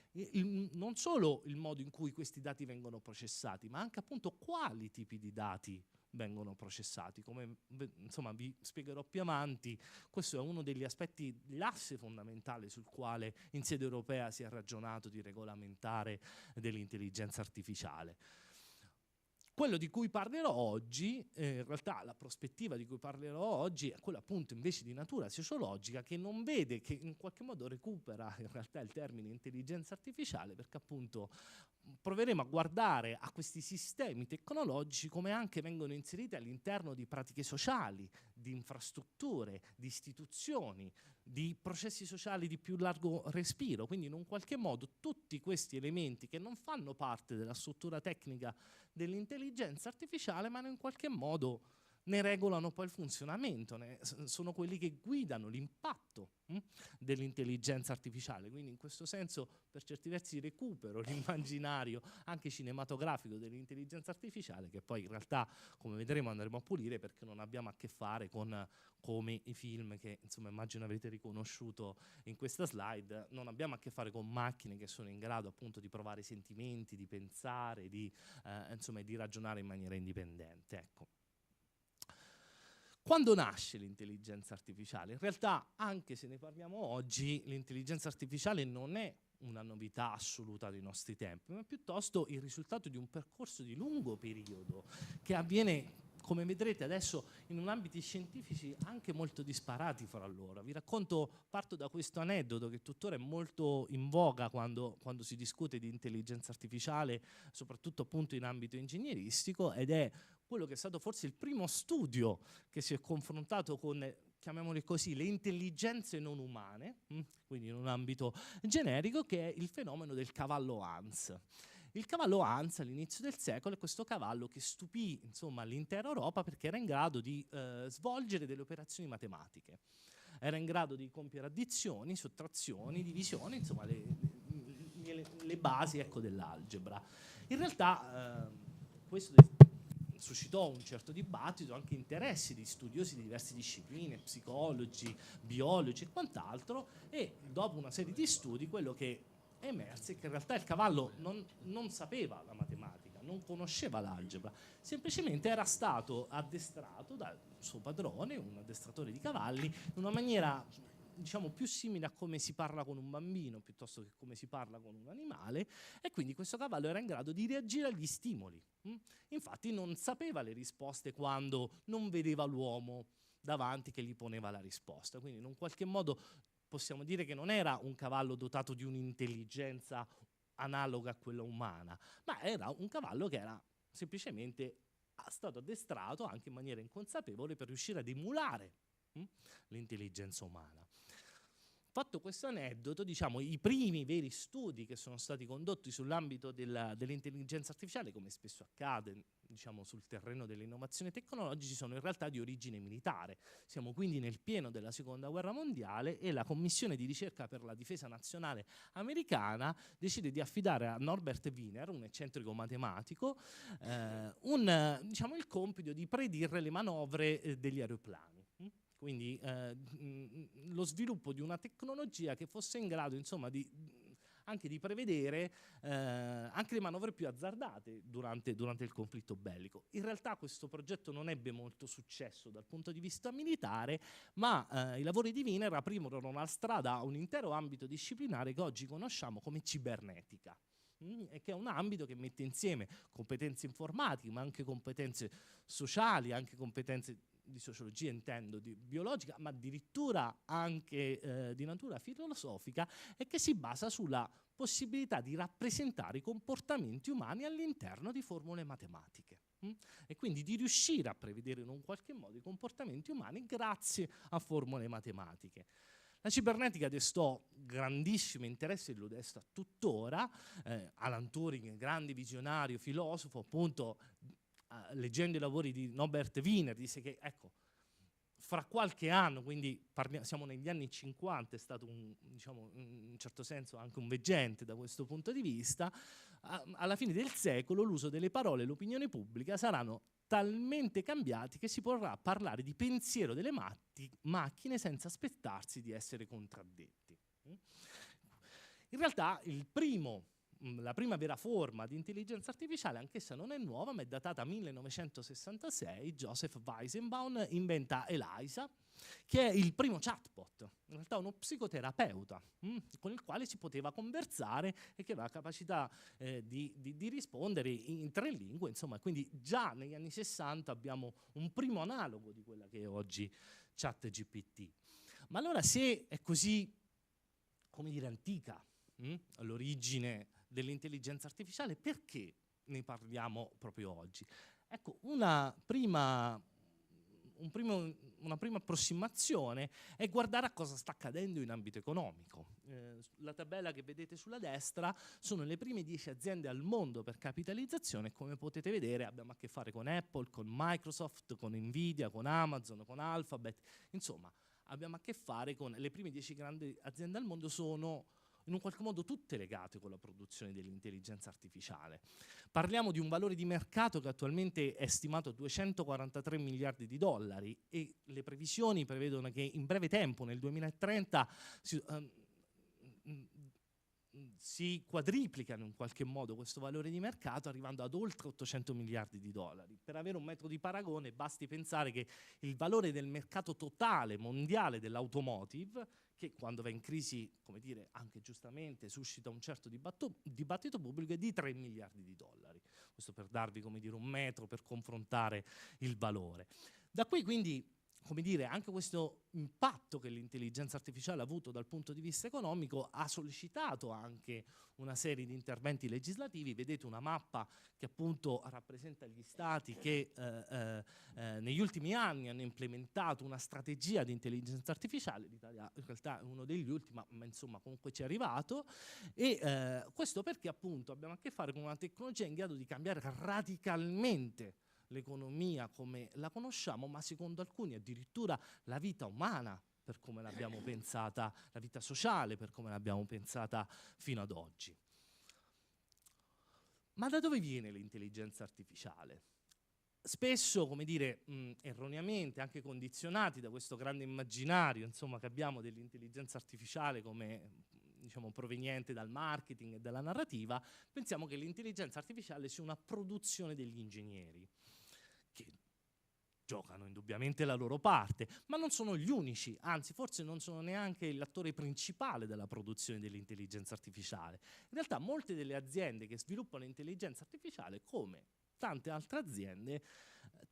non solo il modo in cui questi dati vengono processati, ma anche appunto quali tipi di dati vengono processati. Come insomma vi spiegherò più avanti, questo è uno degli aspetti, l'asse fondamentale sul quale in sede europea si è ragionato di regolamentare dell'intelligenza artificiale. Quello di cui parlerò oggi, in realtà la prospettiva di cui parlerò oggi è quella appunto invece di natura sociologica, che non vede, che in qualche modo recupera in realtà il termine intelligenza artificiale, perché appunto proveremo a guardare a questi sistemi tecnologici come anche vengono inseriti all'interno di pratiche sociali, di infrastrutture, di istituzioni, di processi sociali di più largo respiro. Quindi in un qualche modo tutti questi elementi che non fanno parte della struttura tecnica dell'intelligenza artificiale, ma in qualche modo ne regolano poi il funzionamento, sono quelli che guidano l'impatto dell'intelligenza artificiale. Quindi in questo senso, per certi versi, recupero l'immaginario anche cinematografico dell'intelligenza artificiale, che poi in realtà, come vedremo, andremo a pulire, perché non abbiamo a che fare con, come i film che insomma immagino avrete riconosciuto in questa slide, non abbiamo a che fare con macchine che sono in grado appunto di provare sentimenti, di pensare, insomma, di ragionare in maniera indipendente. Ecco. Quando nasce l'intelligenza artificiale? In realtà, anche se ne parliamo oggi, l'intelligenza artificiale non è una novità assoluta dei nostri tempi, ma piuttosto il risultato di un percorso di lungo periodo che avviene, come vedrete adesso, in ambiti scientifici anche molto disparati fra loro. Vi racconto, parto da questo aneddoto che tuttora è molto in voga quando si discute di intelligenza artificiale, soprattutto appunto in ambito ingegneristico, ed è quello che è stato forse il primo studio che si è confrontato con, chiamiamole così, le intelligenze non umane, quindi in un ambito generico, che è il fenomeno del cavallo Hans. Il cavallo Hans all'inizio del secolo è questo cavallo che stupì insomma l'intera Europa perché era in grado di svolgere delle operazioni matematiche. Era in grado di compiere addizioni, sottrazioni, divisioni, insomma le basi, ecco, dell'algebra. In realtà questo suscitò un certo dibattito, anche interessi di studiosi di diverse discipline, psicologi, biologi e quant'altro, e dopo una serie di studi quello che emerse è che in realtà il cavallo non sapeva la matematica, non conosceva l'algebra, semplicemente era stato addestrato dal suo padrone, un addestratore di cavalli, in una maniera diciamo più simile a come si parla con un bambino piuttosto che come si parla con un animale, e quindi questo cavallo era in grado di reagire agli stimoli. Infatti non sapeva le risposte quando non vedeva l'uomo davanti che gli poneva la risposta, quindi in un qualche modo possiamo dire che non era un cavallo dotato di un'intelligenza analoga a quella umana, ma era un cavallo che era semplicemente stato addestrato anche in maniera inconsapevole per riuscire ad emulare l'intelligenza umana. Fatto questo aneddoto, diciamo, i primi veri studi che sono stati condotti sull'ambito dell'intelligenza artificiale, come spesso accade, diciamo, sul terreno delle innovazioni tecnologiche, sono in realtà di origine militare. Siamo quindi nel pieno della Seconda Guerra Mondiale e la Commissione di ricerca per la difesa nazionale americana decide di affidare a Norbert Wiener, un eccentrico matematico, diciamo, il compito di predire le manovre degli aeroplani. Quindi lo sviluppo di una tecnologia che fosse in grado, insomma, anche di prevedere anche le manovre più azzardate durante il conflitto bellico. In realtà questo progetto non ebbe molto successo dal punto di vista militare, ma i lavori di Wiener aprirono la strada a un intero ambito disciplinare che oggi conosciamo come cibernetica, e che è un ambito che mette insieme competenze informatiche, ma anche competenze sociali, anche competenze di sociologia, intendo, di biologica, ma addirittura anche di natura filosofica, e che si basa sulla possibilità di rappresentare i comportamenti umani all'interno di formule matematiche. E quindi di riuscire a prevedere in un qualche modo i comportamenti umani grazie a formule matematiche. La cibernetica destò grandissimo interesse e lo desta tuttora. Alan Turing, grande visionario, filosofo, appunto, leggendo i lavori di Norbert Wiener, disse che, ecco, fra qualche anno, quindi siamo negli anni 50, è stato diciamo, in un certo senso anche un veggente da questo punto di vista, alla fine del secolo l'uso delle parole e l'opinione pubblica saranno talmente cambiati che si potrà parlare di pensiero delle macchine senza aspettarsi di essere contraddetti. In realtà la prima vera forma di intelligenza artificiale, anch'essa non è nuova, ma è datata 1966. Joseph Weizenbaum inventa ELIZA, che è il primo chatbot, in realtà uno psicoterapeuta, con il quale si poteva conversare e che aveva la capacità di rispondere in 3 lingue, insomma, quindi già negli anni 60 abbiamo un primo analogo di quella che è oggi ChatGPT. Ma allora, se è così, come dire, antica l'origine dell'intelligenza artificiale, perché ne parliamo proprio oggi? Ecco, un una prima approssimazione è guardare a cosa sta accadendo in ambito economico. La tabella che vedete sulla destra sono le prime 10 aziende al mondo per capitalizzazione. Come potete vedere abbiamo a che fare con Apple, con Microsoft, con Nvidia, con Amazon, con Alphabet, insomma abbiamo a che fare con le prime 10 grandi aziende al mondo, sono in un qualche modo tutte legate con la produzione dell'intelligenza artificiale. Parliamo di un valore di mercato che attualmente è stimato a 243 miliardi di dollari e le previsioni prevedono che in breve tempo, nel 2030, si quadriplicano in qualche modo questo valore di mercato, arrivando ad oltre 800 miliardi di dollari. Per avere un metro di paragone basti pensare che il valore del mercato totale mondiale dell'automotive, che quando va in crisi, come dire, anche giustamente suscita un certo dibattito pubblico, è di 3 miliardi di dollari. Questo per darvi, come dire, un metro per confrontare il valore. Da qui quindi, come dire, anche questo impatto che l'intelligenza artificiale ha avuto dal punto di vista economico ha sollecitato anche una serie di interventi legislativi. Vedete una mappa che appunto rappresenta gli stati che negli ultimi anni hanno implementato una strategia di intelligenza artificiale. L'Italia in realtà è uno degli ultimi, ma insomma comunque ci è arrivato, e questo perché appunto abbiamo a che fare con una tecnologia in grado di cambiare radicalmente l'economia come la conosciamo, ma secondo alcuni addirittura la vita umana per come l'abbiamo pensata, la vita sociale per come l'abbiamo pensata fino ad oggi. Ma da dove viene l'intelligenza artificiale? Spesso, come dire, erroneamente, anche condizionati da questo grande immaginario, insomma, che abbiamo dell'intelligenza artificiale come, diciamo, proveniente dal marketing e dalla narrativa, pensiamo che l'intelligenza artificiale sia una produzione degli ingegneri, che giocano indubbiamente la loro parte, ma non sono gli unici, anzi forse non sono neanche l'attore principale della produzione dell'intelligenza artificiale. In realtà molte delle aziende che sviluppano intelligenza artificiale, come tante altre aziende,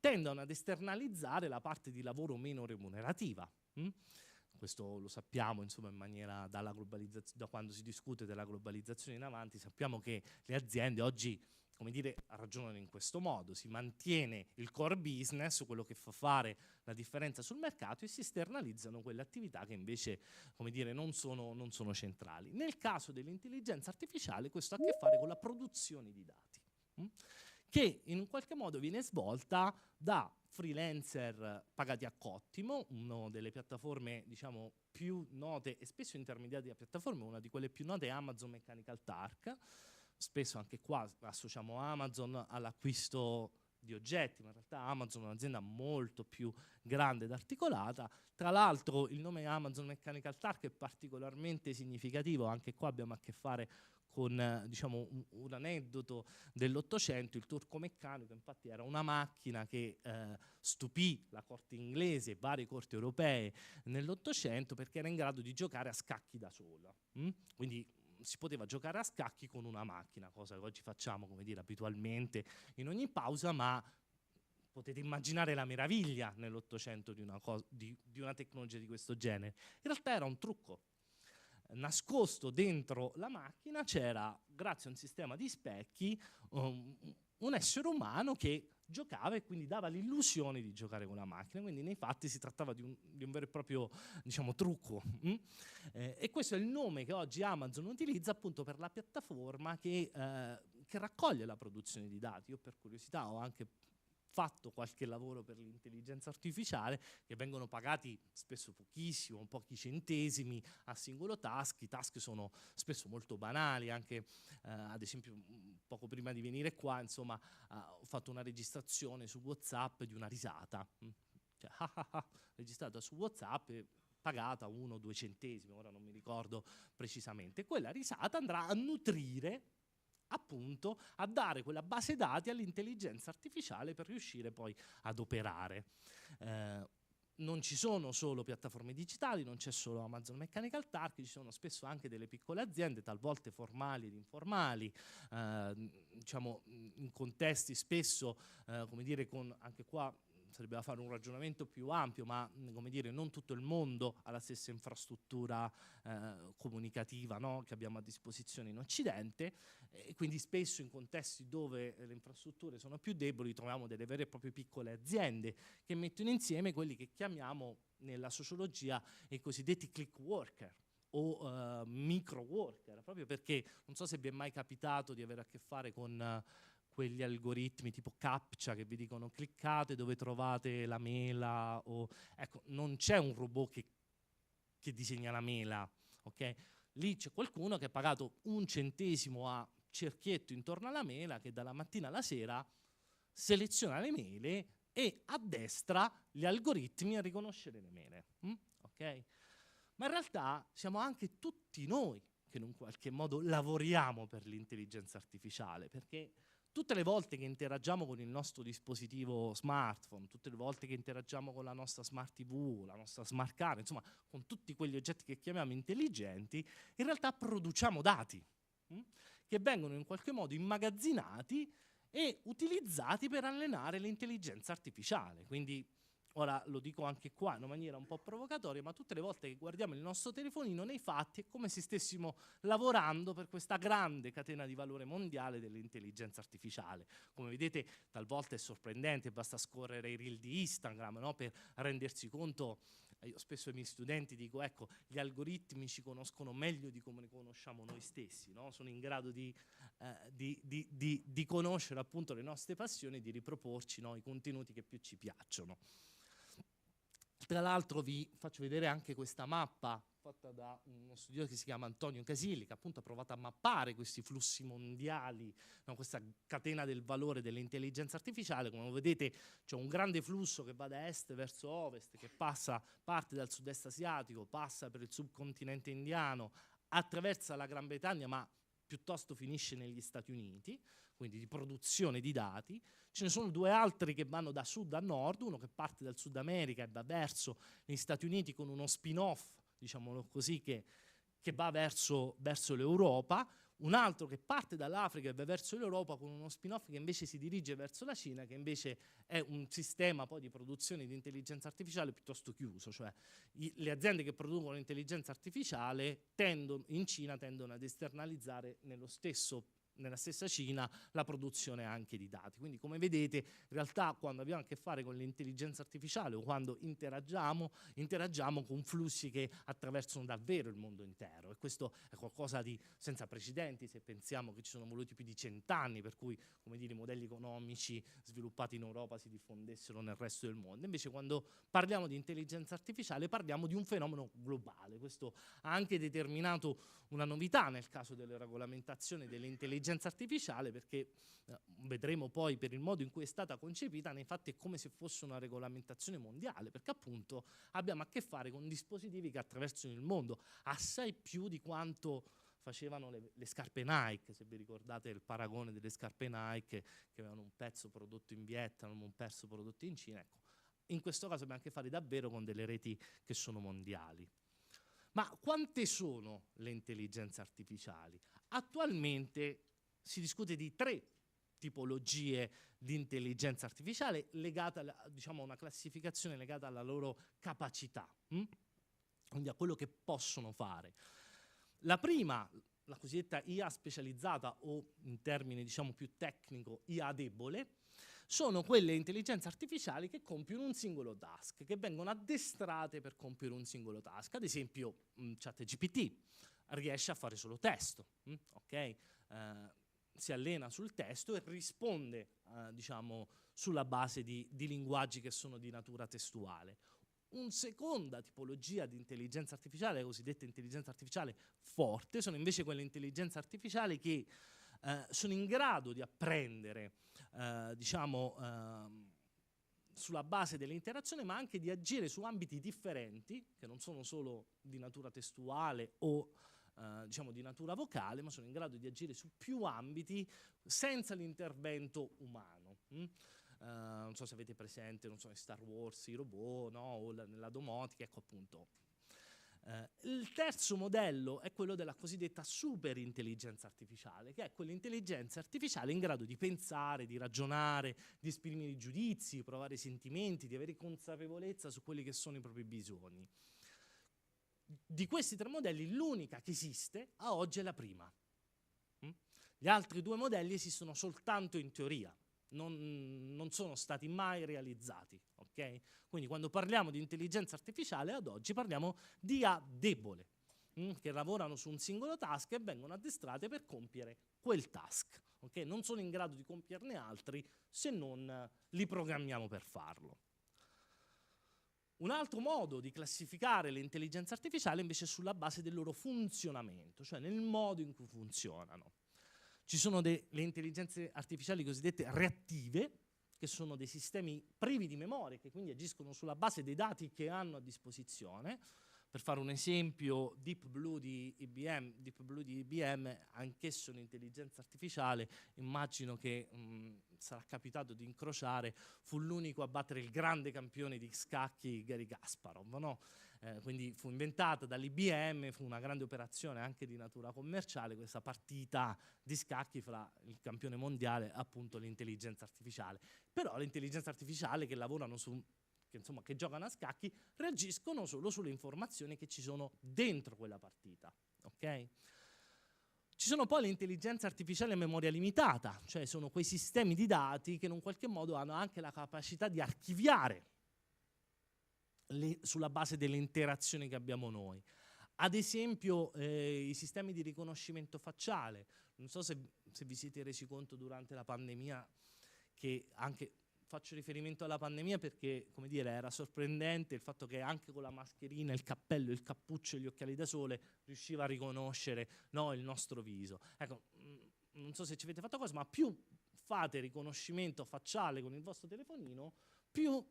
tendono ad esternalizzare la parte di lavoro meno remunerativa. Questo lo sappiamo, insomma, in maniera da quando si discute della globalizzazione in avanti, sappiamo che le aziende oggi, come dire, ragionano in questo modo: si mantiene il core business, quello che fa fare la differenza sul mercato, e si esternalizzano quelle attività che invece, come dire, non sono centrali. Nel caso dell'intelligenza artificiale questo ha a che fare con la produzione di dati, che in un qualche modo viene svolta da freelancer pagati a cottimo. Una delle piattaforme, diciamo, più note e spesso intermediate a piattaforme, una di quelle più note è Amazon Mechanical Turk. Spesso anche qua associamo Amazon all'acquisto di oggetti, ma in realtà Amazon è un'azienda molto più grande ed articolata. Tra l'altro il nome Amazon Mechanical Turk è particolarmente significativo, anche qua abbiamo a che fare con diciamo un aneddoto dell'Ottocento. Il turco meccanico infatti era una macchina che stupì la corte inglese e varie corti europee nell'Ottocento, perché era in grado di giocare a scacchi da sola. Quindi si poteva giocare a scacchi con una macchina, cosa che oggi facciamo, come dire, abitualmente in ogni pausa, ma potete immaginare la meraviglia nell'Ottocento di una tecnologia di questo genere. In realtà era un trucco. Nascosto dentro la macchina c'era, grazie a un sistema di specchi, un essere umano che giocava e quindi dava l'illusione di giocare con la macchina. Quindi nei fatti si trattava di un vero e proprio, diciamo, trucco. E questo è il nome che oggi Amazon utilizza appunto per la piattaforma che raccoglie la produzione di dati. Io per curiosità ho anche fatto qualche lavoro per l'intelligenza artificiale, che vengono pagati spesso pochissimo, pochi centesimi a singolo task. I task sono spesso molto banali, anche ad esempio poco prima di venire qua, insomma, ho fatto una registrazione su WhatsApp di una risata, cioè, registrata su WhatsApp e pagata 1 o 2 centesimi, ora non mi ricordo precisamente. Quella risata andrà a nutrire, appunto, a dare quella base dati all'intelligenza artificiale per riuscire poi ad operare. Non ci sono solo piattaforme digitali, non c'è solo Amazon Mechanical Turk, ci sono spesso anche delle piccole aziende, talvolta formali ed informali, diciamo in contesti spesso, come dire, con anche qua sarebbe da fare un ragionamento più ampio, ma come dire, non tutto il mondo ha la stessa infrastruttura comunicativa, no? Che abbiamo a disposizione in Occidente, e quindi spesso in contesti dove le infrastrutture sono più deboli troviamo delle vere e proprie piccole aziende che mettono insieme quelli che chiamiamo nella sociologia i cosiddetti click worker o micro worker, proprio perché non so se vi è mai capitato di avere a che fare con quegli algoritmi tipo CAPTCHA che vi dicono cliccate dove trovate la mela, o ecco, non c'è un robot che disegna la mela, ok? Lì c'è qualcuno che ha pagato 1 centesimo a cerchietto intorno alla mela, che dalla mattina alla sera seleziona le mele e addestra gli algoritmi a riconoscere le mele, ok? Ma in realtà siamo anche tutti noi che in un qualche modo lavoriamo per l'intelligenza artificiale, perché tutte le volte che interagiamo con il nostro dispositivo smartphone, tutte le volte che interagiamo con la nostra smart TV, la nostra smart car, insomma con tutti quegli oggetti che chiamiamo intelligenti, in realtà produciamo dati che vengono in qualche modo immagazzinati e utilizzati per allenare l'intelligenza artificiale. Quindi ora lo dico anche qua in una maniera un po' provocatoria, ma tutte le volte che guardiamo il nostro telefonino, nei fatti è come se stessimo lavorando per questa grande catena di valore mondiale dell'intelligenza artificiale. Come vedete, talvolta è sorprendente, basta scorrere i reel di Instagram, no? Per rendersi conto. Io spesso ai miei studenti dico, ecco, gli algoritmi ci conoscono meglio di come ne conosciamo noi stessi, no? Sono in grado di conoscere appunto le nostre passioni e di riproporci, no, i contenuti che più ci piacciono. Tra l'altro vi faccio vedere anche questa mappa fatta da uno studioso che si chiama Antonio Casilli, che appunto ha provato a mappare questi flussi mondiali, no, questa catena del valore dell'intelligenza artificiale. Come vedete c'è un grande flusso che va da est verso ovest, che parte dal sud-est asiatico, passa per il subcontinente indiano, attraversa la Gran Bretagna, ma piuttosto finisce negli Stati Uniti, quindi di produzione di dati. Ce ne sono 2 altri che vanno da sud a nord, uno che parte dal Sud America e va verso gli Stati Uniti con uno spin-off, diciamolo così, che va verso l'Europa, un altro che parte dall'Africa e va verso l'Europa con uno spin-off che invece si dirige verso la Cina, che invece è un sistema poi di produzione di intelligenza artificiale piuttosto chiuso, cioè le aziende che producono intelligenza artificiale in Cina tendono ad esternalizzare nella stessa Cina la produzione anche di dati. Quindi come vedete in realtà quando abbiamo a che fare con l'intelligenza artificiale o quando interagiamo con flussi che attraversano davvero il mondo intero, e questo è qualcosa di senza precedenti se pensiamo che ci sono voluti più di 100 anni per cui, come dire, i modelli economici sviluppati in Europa si diffondessero nel resto del mondo. Invece quando parliamo di intelligenza artificiale parliamo di un fenomeno globale. Questo ha anche determinato una novità nel caso delle regolamentazioni dell'intelligenza artificiale, perché vedremo poi per il modo in cui è stata concepita, nei fatti è come se fosse una regolamentazione mondiale, perché appunto abbiamo a che fare con dispositivi che attraversano il mondo, assai più di quanto facevano le scarpe Nike. Se vi ricordate il paragone delle scarpe Nike che avevano un pezzo prodotto in Vietnam, un pezzo prodotto in Cina, ecco, in questo caso abbiamo a che fare davvero con delle reti che sono mondiali. Ma quante sono le intelligenze artificiali? Attualmente si discute di 3 tipologie di intelligenza artificiale legate diciamo, a una classificazione legata alla loro capacità, quindi a quello che possono fare. La prima, la cosiddetta IA specializzata o in termini diciamo più tecnico IA debole, sono quelle intelligenze artificiali che compiono un singolo task, che vengono addestrate per compiere un singolo task. Ad esempio ChatGPT riesce a fare solo testo, ok? Si allena sul testo e risponde diciamo sulla base di linguaggi che sono di natura testuale. Una seconda tipologia di intelligenza artificiale, la cosiddetta intelligenza artificiale forte, sono invece quelle intelligenze artificiali che sono in grado di apprendere sulla base dell'interazione, ma anche di agire su ambiti differenti, che non sono solo di natura testuale o diciamo di natura vocale, ma sono in grado di agire su più ambiti senza l'intervento umano. Non so se avete presente, non so, in Star Wars, i robot, no? O nella domotica, ecco appunto. Il terzo modello è quello della cosiddetta superintelligenza artificiale, che è quell'intelligenza artificiale in grado di pensare, di ragionare, di esprimere giudizi, provare sentimenti, di avere consapevolezza su quelli che sono i propri bisogni. Di questi tre modelli l'unica che esiste a oggi è la prima. Gli altri due modelli esistono soltanto in teoria, non sono stati mai realizzati, ok? Quindi quando parliamo di intelligenza artificiale ad oggi parliamo di IA debole, che lavorano su un singolo task e vengono addestrate per compiere quel task, ok? Non sono in grado di compierne altri se non li programmiamo per farlo. Un altro modo di classificare le intelligenze artificiali invece è sulla base del loro funzionamento, cioè nel modo in cui funzionano. Ci sono le intelligenze artificiali cosiddette reattive, che sono dei sistemi privi di memoria, che quindi agiscono sulla base dei dati che hanno a disposizione. Per fare un esempio, Deep Blue di IBM, anch'esso un'intelligenza artificiale, immagino che sarà capitato di incrociare, fu l'unico a battere il grande campione di scacchi Garry Kasparov, no? Quindi fu inventata dall'IBM, fu una grande operazione anche di natura commerciale, questa partita di scacchi fra il campione mondiale e appunto l'intelligenza artificiale. Però l'intelligenza artificiale che lavorano che giocano a scacchi reagiscono solo sulle informazioni che ci sono dentro quella partita, ok? Ci sono poi le intelligenze artificiali a memoria limitata, cioè sono quei sistemi di dati che in un qualche modo hanno anche la capacità di archiviare sulla base delle interazioni che abbiamo noi. Ad esempio i sistemi di riconoscimento facciale. Non so se vi siete resi conto durante la pandemia che anche... Faccio riferimento alla pandemia perché, come dire, era sorprendente il fatto che anche con la mascherina, il cappello, il cappuccio e gli occhiali da sole riusciva a riconoscere, no, il nostro viso. Ecco, non so se ci avete fatto cosa, ma più fate riconoscimento facciale con il vostro telefonino, più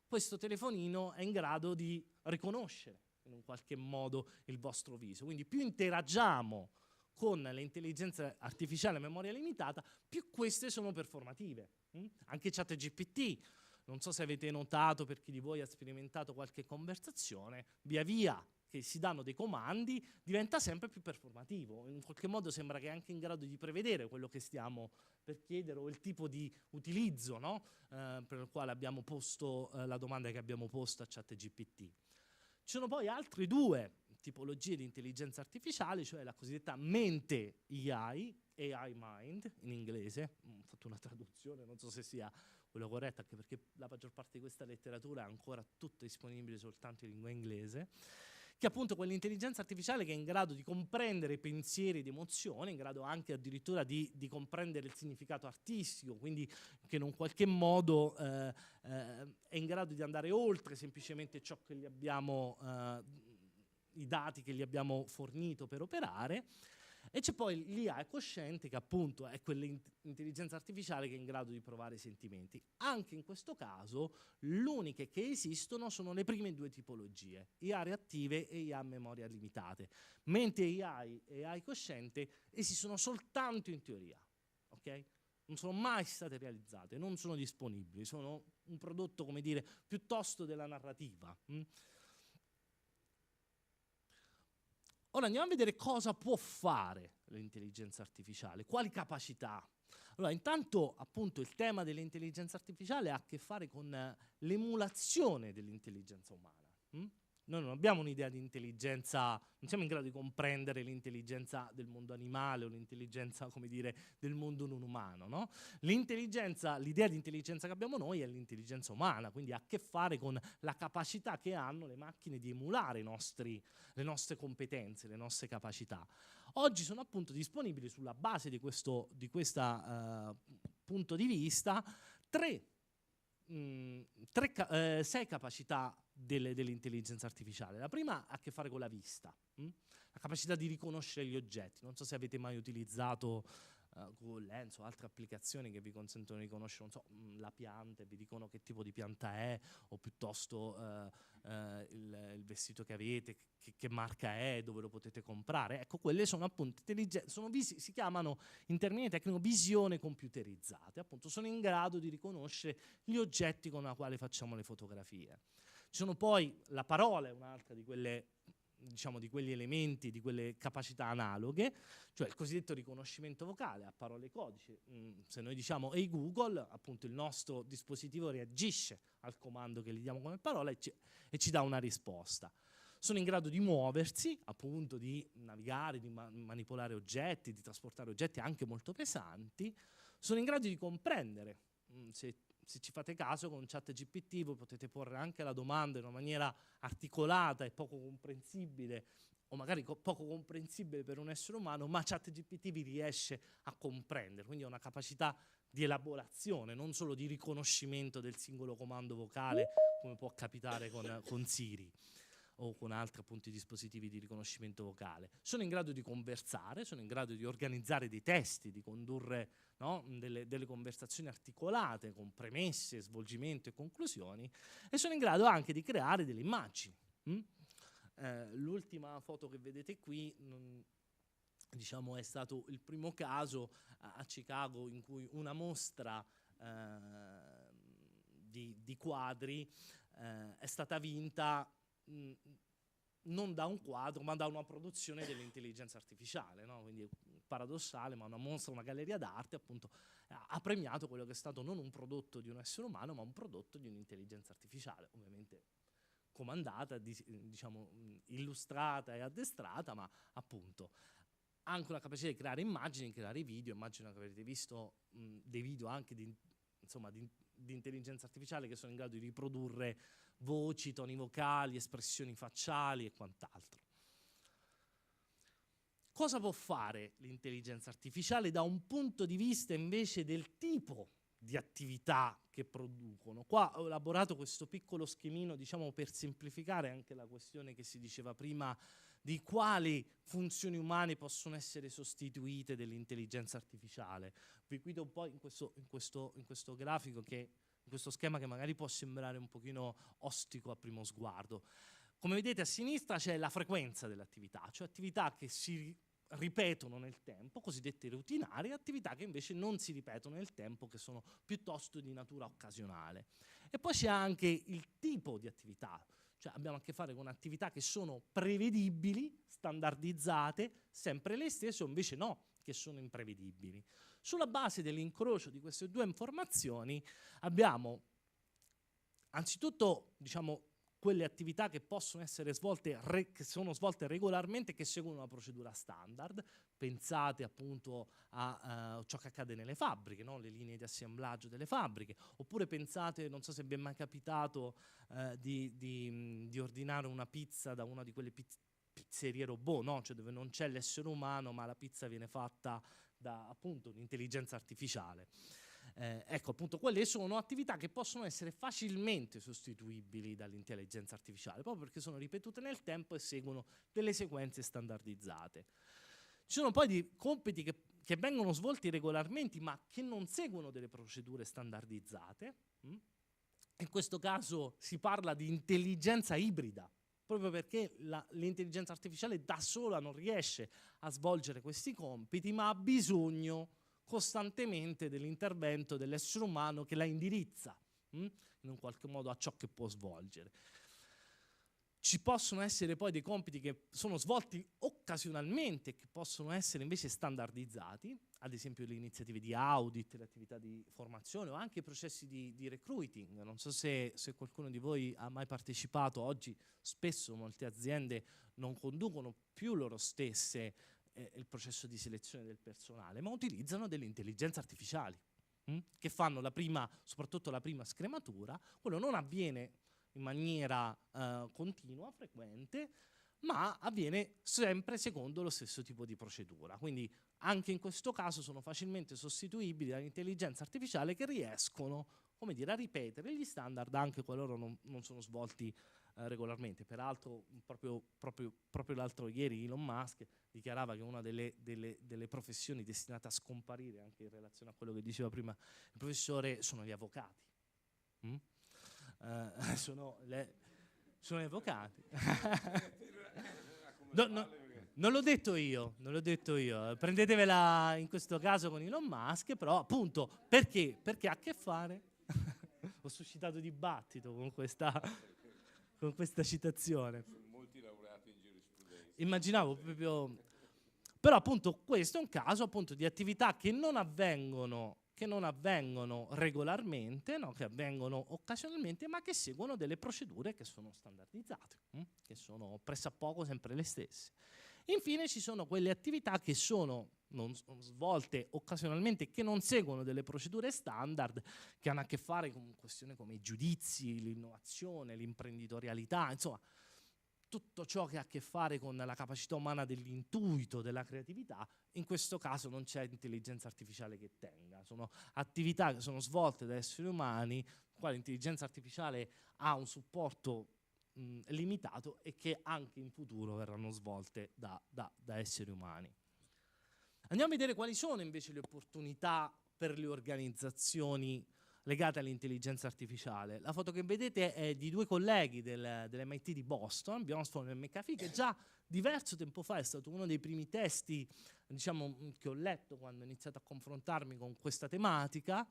questo telefonino è in grado di riconoscere in un qualche modo il vostro viso. Quindi più interagiamo con le intelligenze artificiali a memoria limitata, più queste sono performative. Anche ChatGPT, non so se avete notato, per chi di voi ha sperimentato qualche conversazione, via via che si danno dei comandi diventa sempre più performativo, in qualche modo sembra che è anche in grado di prevedere quello che stiamo per chiedere o il tipo di utilizzo, no? Per il quale abbiamo posto la domanda che abbiamo posto a ChatGPT. Ci sono poi altre due tipologie di intelligenza artificiale, cioè la cosiddetta mente AI Mind in inglese, ho fatto una traduzione, non so se sia quella corretta, anche perché la maggior parte di questa letteratura è ancora tutta disponibile soltanto in lingua inglese, che è appunto quell'intelligenza artificiale che è in grado di comprendere pensieri ed emozioni, in grado anche addirittura di comprendere il significato artistico, quindi che in un qualche modo è in grado di andare oltre semplicemente ciò che gli abbiamo i dati che gli abbiamo fornito per operare. E c'è poi l'IA cosciente, che appunto è quell'intelligenza artificiale che è in grado di provare sentimenti. Anche in questo caso le uniche che esistono sono le prime due tipologie, IA reattive e IA a memoria limitate. Mente AI e AI cosciente esistono soltanto in teoria, ok? Non sono mai state realizzate, non sono disponibili, sono un prodotto, come dire, piuttosto della narrativa. Ora andiamo a vedere cosa può fare l'intelligenza artificiale, quali capacità. Allora, intanto appunto il tema dell'intelligenza artificiale ha a che fare con l'emulazione dell'intelligenza umana. Noi non abbiamo un'idea di intelligenza, non siamo in grado di comprendere l'intelligenza del mondo animale o l'intelligenza, come dire, del mondo non umano, no? L'idea di intelligenza che abbiamo noi è l'intelligenza umana, quindi ha a che fare con la capacità che hanno le macchine di emulare le nostre competenze, le nostre capacità. Oggi sono appunto disponibili sulla base di questo punto di vista sei capacità dell'intelligenza artificiale. La prima ha a che fare con la vista, la capacità di riconoscere gli oggetti. Non so se avete mai utilizzato Google Lens o altre applicazioni che vi consentono di riconoscere, non so, la pianta e vi dicono che tipo di pianta è, o piuttosto il vestito che avete, che marca è, dove lo potete comprare. Ecco, quelle sono appunto si chiamano in termini tecnico visione computerizzate, appunto sono in grado di riconoscere gli oggetti con i quali facciamo le fotografie. Ci sono poi, la parola è un'altra di quelle diciamo, di quegli elementi, di quelle capacità analoghe, cioè il cosiddetto riconoscimento vocale a parole codice. Se noi diciamo "Ehi Google", appunto il nostro dispositivo reagisce al comando che gli diamo come parola e ci dà una risposta. Sono in grado di muoversi, appunto di navigare, di manipolare oggetti, di trasportare oggetti anche molto pesanti. Sono in grado di comprendere. Se ci fate caso, con ChatGPT voi potete porre anche la domanda in una maniera articolata e poco comprensibile, o magari poco comprensibile per un essere umano, ma ChatGPT vi riesce a comprendere, quindi è una capacità di elaborazione, non solo di riconoscimento del singolo comando vocale, come può capitare con Siri o con altri appunto dispositivi di riconoscimento vocale. Sono in grado di conversare, sono in grado di organizzare dei testi, di condurre, no, delle conversazioni articolate con premesse, svolgimento e conclusioni, e sono in grado anche di creare delle immagini. L'ultima foto che vedete qui diciamo, è stato il primo caso a Chicago in cui una mostra di quadri è stata vinta non da un quadro ma da una produzione dell'intelligenza artificiale, no? Quindi è paradossale, ma una mostra, una galleria d'arte appunto ha premiato quello che è stato non un prodotto di un essere umano ma un prodotto di un'intelligenza artificiale, ovviamente comandata, diciamo illustrata e addestrata, ma appunto anche una capacità di creare immagini, creare video. Immagino che avrete visto dei video anche di intelligenza artificiale che sono in grado di riprodurre voci, toni vocali, espressioni facciali e quant'altro. Cosa può fare l'intelligenza artificiale da un punto di vista invece del tipo di attività che producono? Qua ho elaborato questo piccolo schemino, diciamo, per semplificare anche la questione che si diceva prima di quali funzioni umane possono essere sostituite dall'intelligenza artificiale. Vi guido un po' in questo grafico, in questo schema che magari può sembrare un pochino ostico a primo sguardo. Come vedete a sinistra c'è la frequenza dell'attività, cioè attività che si ripetono nel tempo, cosiddette routinarie, attività che invece non si ripetono nel tempo, che sono piuttosto di natura occasionale. E poi c'è anche il tipo di attività, cioè abbiamo a che fare con attività che sono prevedibili, standardizzate, sempre le stesse, o invece no, che sono imprevedibili. Sulla base dell'incrocio di queste due informazioni abbiamo anzitutto, diciamo, quelle attività che possono essere svolte, che sono svolte regolarmente, che seguono una procedura standard. Pensate appunto a ciò che accade nelle fabbriche, no? Le linee di assemblaggio delle fabbriche, oppure pensate, non so se vi è mai capitato di ordinare una pizza da una di quelle pizzerie robot, no? Cioè dove non c'è l'essere umano ma la pizza viene fatta da appunto un'intelligenza artificiale. Ecco, appunto, quelle sono attività che possono essere facilmente sostituibili dall'intelligenza artificiale, proprio perché sono ripetute nel tempo e seguono delle sequenze standardizzate. Ci sono poi dei compiti che vengono svolti regolarmente, ma che non seguono delle procedure standardizzate. In questo caso si parla di intelligenza ibrida, proprio perché l'intelligenza artificiale da sola non riesce a svolgere questi compiti, ma ha bisogno costantemente dell'intervento dell'essere umano che la indirizza in un qualche modo a ciò che può svolgere. Ci possono essere poi dei compiti che sono svolti occasionalmente e che possono essere invece standardizzati, ad esempio le iniziative di audit, le attività di formazione o anche i processi di recruiting. Non so se qualcuno di voi ha mai partecipato. Oggi spesso molte aziende non conducono più loro stesse il processo di selezione del personale, ma utilizzano delle intelligenze artificiali che fanno soprattutto la prima scrematura. Quello non avviene in maniera continua, frequente, ma avviene sempre secondo lo stesso tipo di procedura. Quindi anche in questo caso sono facilmente sostituibili dall'intelligenza artificiale, che riescono, come dire, a ripetere gli standard anche qualora non sono svolti regolarmente. Peraltro proprio l'altro ieri Elon Musk dichiarava che una delle professioni destinate a scomparire, anche in relazione a quello che diceva prima il professore, sono gli avvocati. Sono gli avvocati. Non l'ho detto io, prendetevela in questo caso con Elon Musk, però appunto perché ha a che fare ho suscitato dibattito con questa citazione. Sono molti laureati in giurisprudenza. immaginavo proprio... Però appunto questo è un caso appunto di attività che non avvengono regolarmente, no? Che avvengono occasionalmente, ma che seguono delle procedure che sono standardizzate, che sono pressappoco sempre le stesse. Infine ci sono quelle attività che sono non svolte occasionalmente, che non seguono delle procedure standard, che hanno a che fare con questioni come i giudizi, l'innovazione, l'imprenditorialità, insomma tutto ciò che ha a che fare con la capacità umana dell'intuito, della creatività. In questo caso non c'è intelligenza artificiale che tenga, sono attività che sono svolte da esseri umani, quale l'intelligenza artificiale ha un supporto limitato e che anche in futuro verranno svolte da esseri umani. Andiamo a vedere quali sono invece le opportunità per le organizzazioni legate all'intelligenza artificiale. La foto che vedete è di due colleghi dell'MIT di Boston, Bjornstone e McAfee, che già diverso tempo fa è stato uno dei primi testi, diciamo, che ho letto quando ho iniziato a confrontarmi con questa tematica,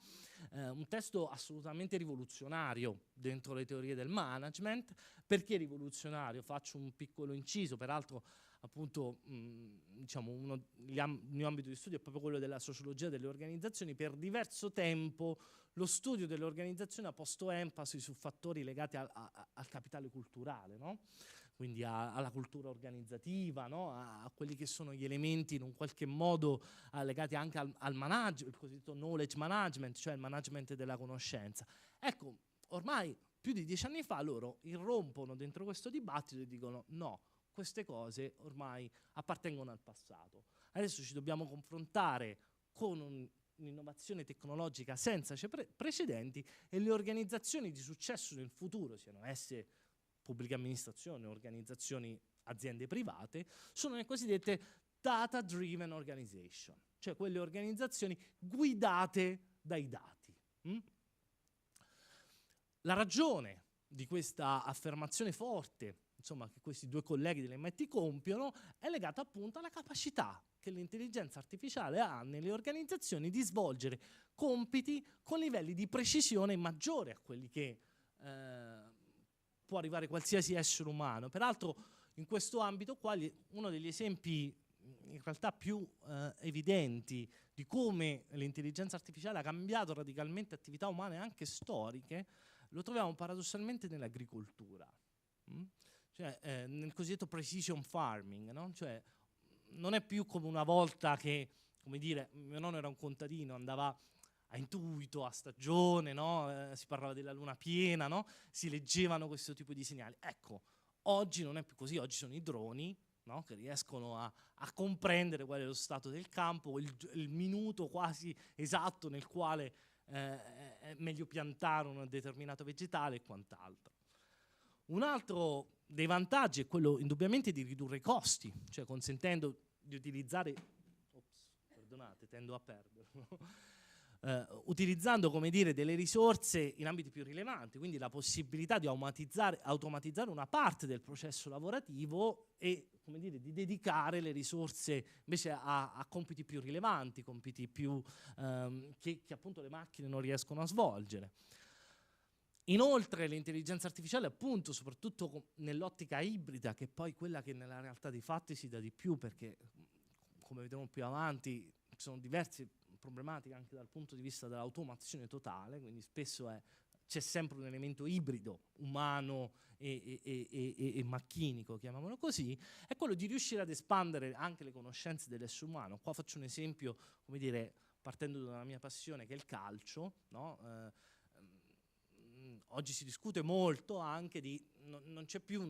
un testo assolutamente rivoluzionario dentro le teorie del management. Perché rivoluzionario? Faccio un piccolo inciso, peraltro appunto diciamo il mio ambito di studio è proprio quello della sociologia delle organizzazioni. Per diverso tempo lo studio delle organizzazioni ha posto enfasi su fattori legati al capitale culturale, no? Quindi alla cultura organizzativa, no? A quelli che sono gli elementi in un qualche modo legati anche al management, il cosiddetto knowledge management, cioè il management della conoscenza. Ecco, ormai più di 10 anni fa loro irrompono dentro questo dibattito e dicono no, queste cose ormai appartengono al passato. Adesso ci dobbiamo confrontare con un'innovazione tecnologica senza precedenti, e le organizzazioni di successo nel futuro, siano esse pubbliche amministrazioni, organizzazioni, aziende private, sono le cosiddette data driven organization, cioè quelle organizzazioni guidate dai dati. La ragione di questa affermazione forte, insomma, che questi due colleghi dell'MIT compiono, è legata appunto alla capacità che l'intelligenza artificiale ha nelle organizzazioni di svolgere compiti con livelli di precisione maggiori a quelli che può arrivare qualsiasi essere umano. Peraltro in questo ambito uno degli esempi in realtà più evidenti di come l'intelligenza artificiale ha cambiato radicalmente attività umane anche storiche lo troviamo paradossalmente nell'agricoltura, cioè nel cosiddetto precision farming, no? Cioè non è più come una volta che, come dire, mio nonno era un contadino, andava a intuito, a stagione, no? Si parlava della luna piena, no? Si leggevano questo tipo di segnali. Ecco, oggi non è più così, oggi sono i droni, no? Che riescono a comprendere qual è lo stato del campo, il minuto quasi esatto nel quale è meglio piantare un determinato vegetale e quant'altro. Un altro dei vantaggi è quello indubbiamente di ridurre i costi, cioè consentendo di utilizzare, perdonate, tendo a perderlo, utilizzando, come dire, delle risorse in ambiti più rilevanti, quindi la possibilità di automatizzare una parte del processo lavorativo e, come dire, di dedicare le risorse invece a compiti più rilevanti, compiti più che appunto le macchine non riescono a svolgere. Inoltre l'intelligenza artificiale, appunto, soprattutto nell'ottica ibrida, che è poi quella che nella realtà dei fatti si dà di più, perché come vedremo più avanti ci sono diverse problematiche anche dal punto di vista dell'automazione totale, quindi spesso c'è sempre un elemento ibrido, umano e macchinico, chiamiamolo così, è quello di riuscire ad espandere anche le conoscenze dell'essere umano. Qua faccio un esempio, come dire, partendo dalla mia passione, che è il calcio, no? Oggi si discute molto anche di, non c'è più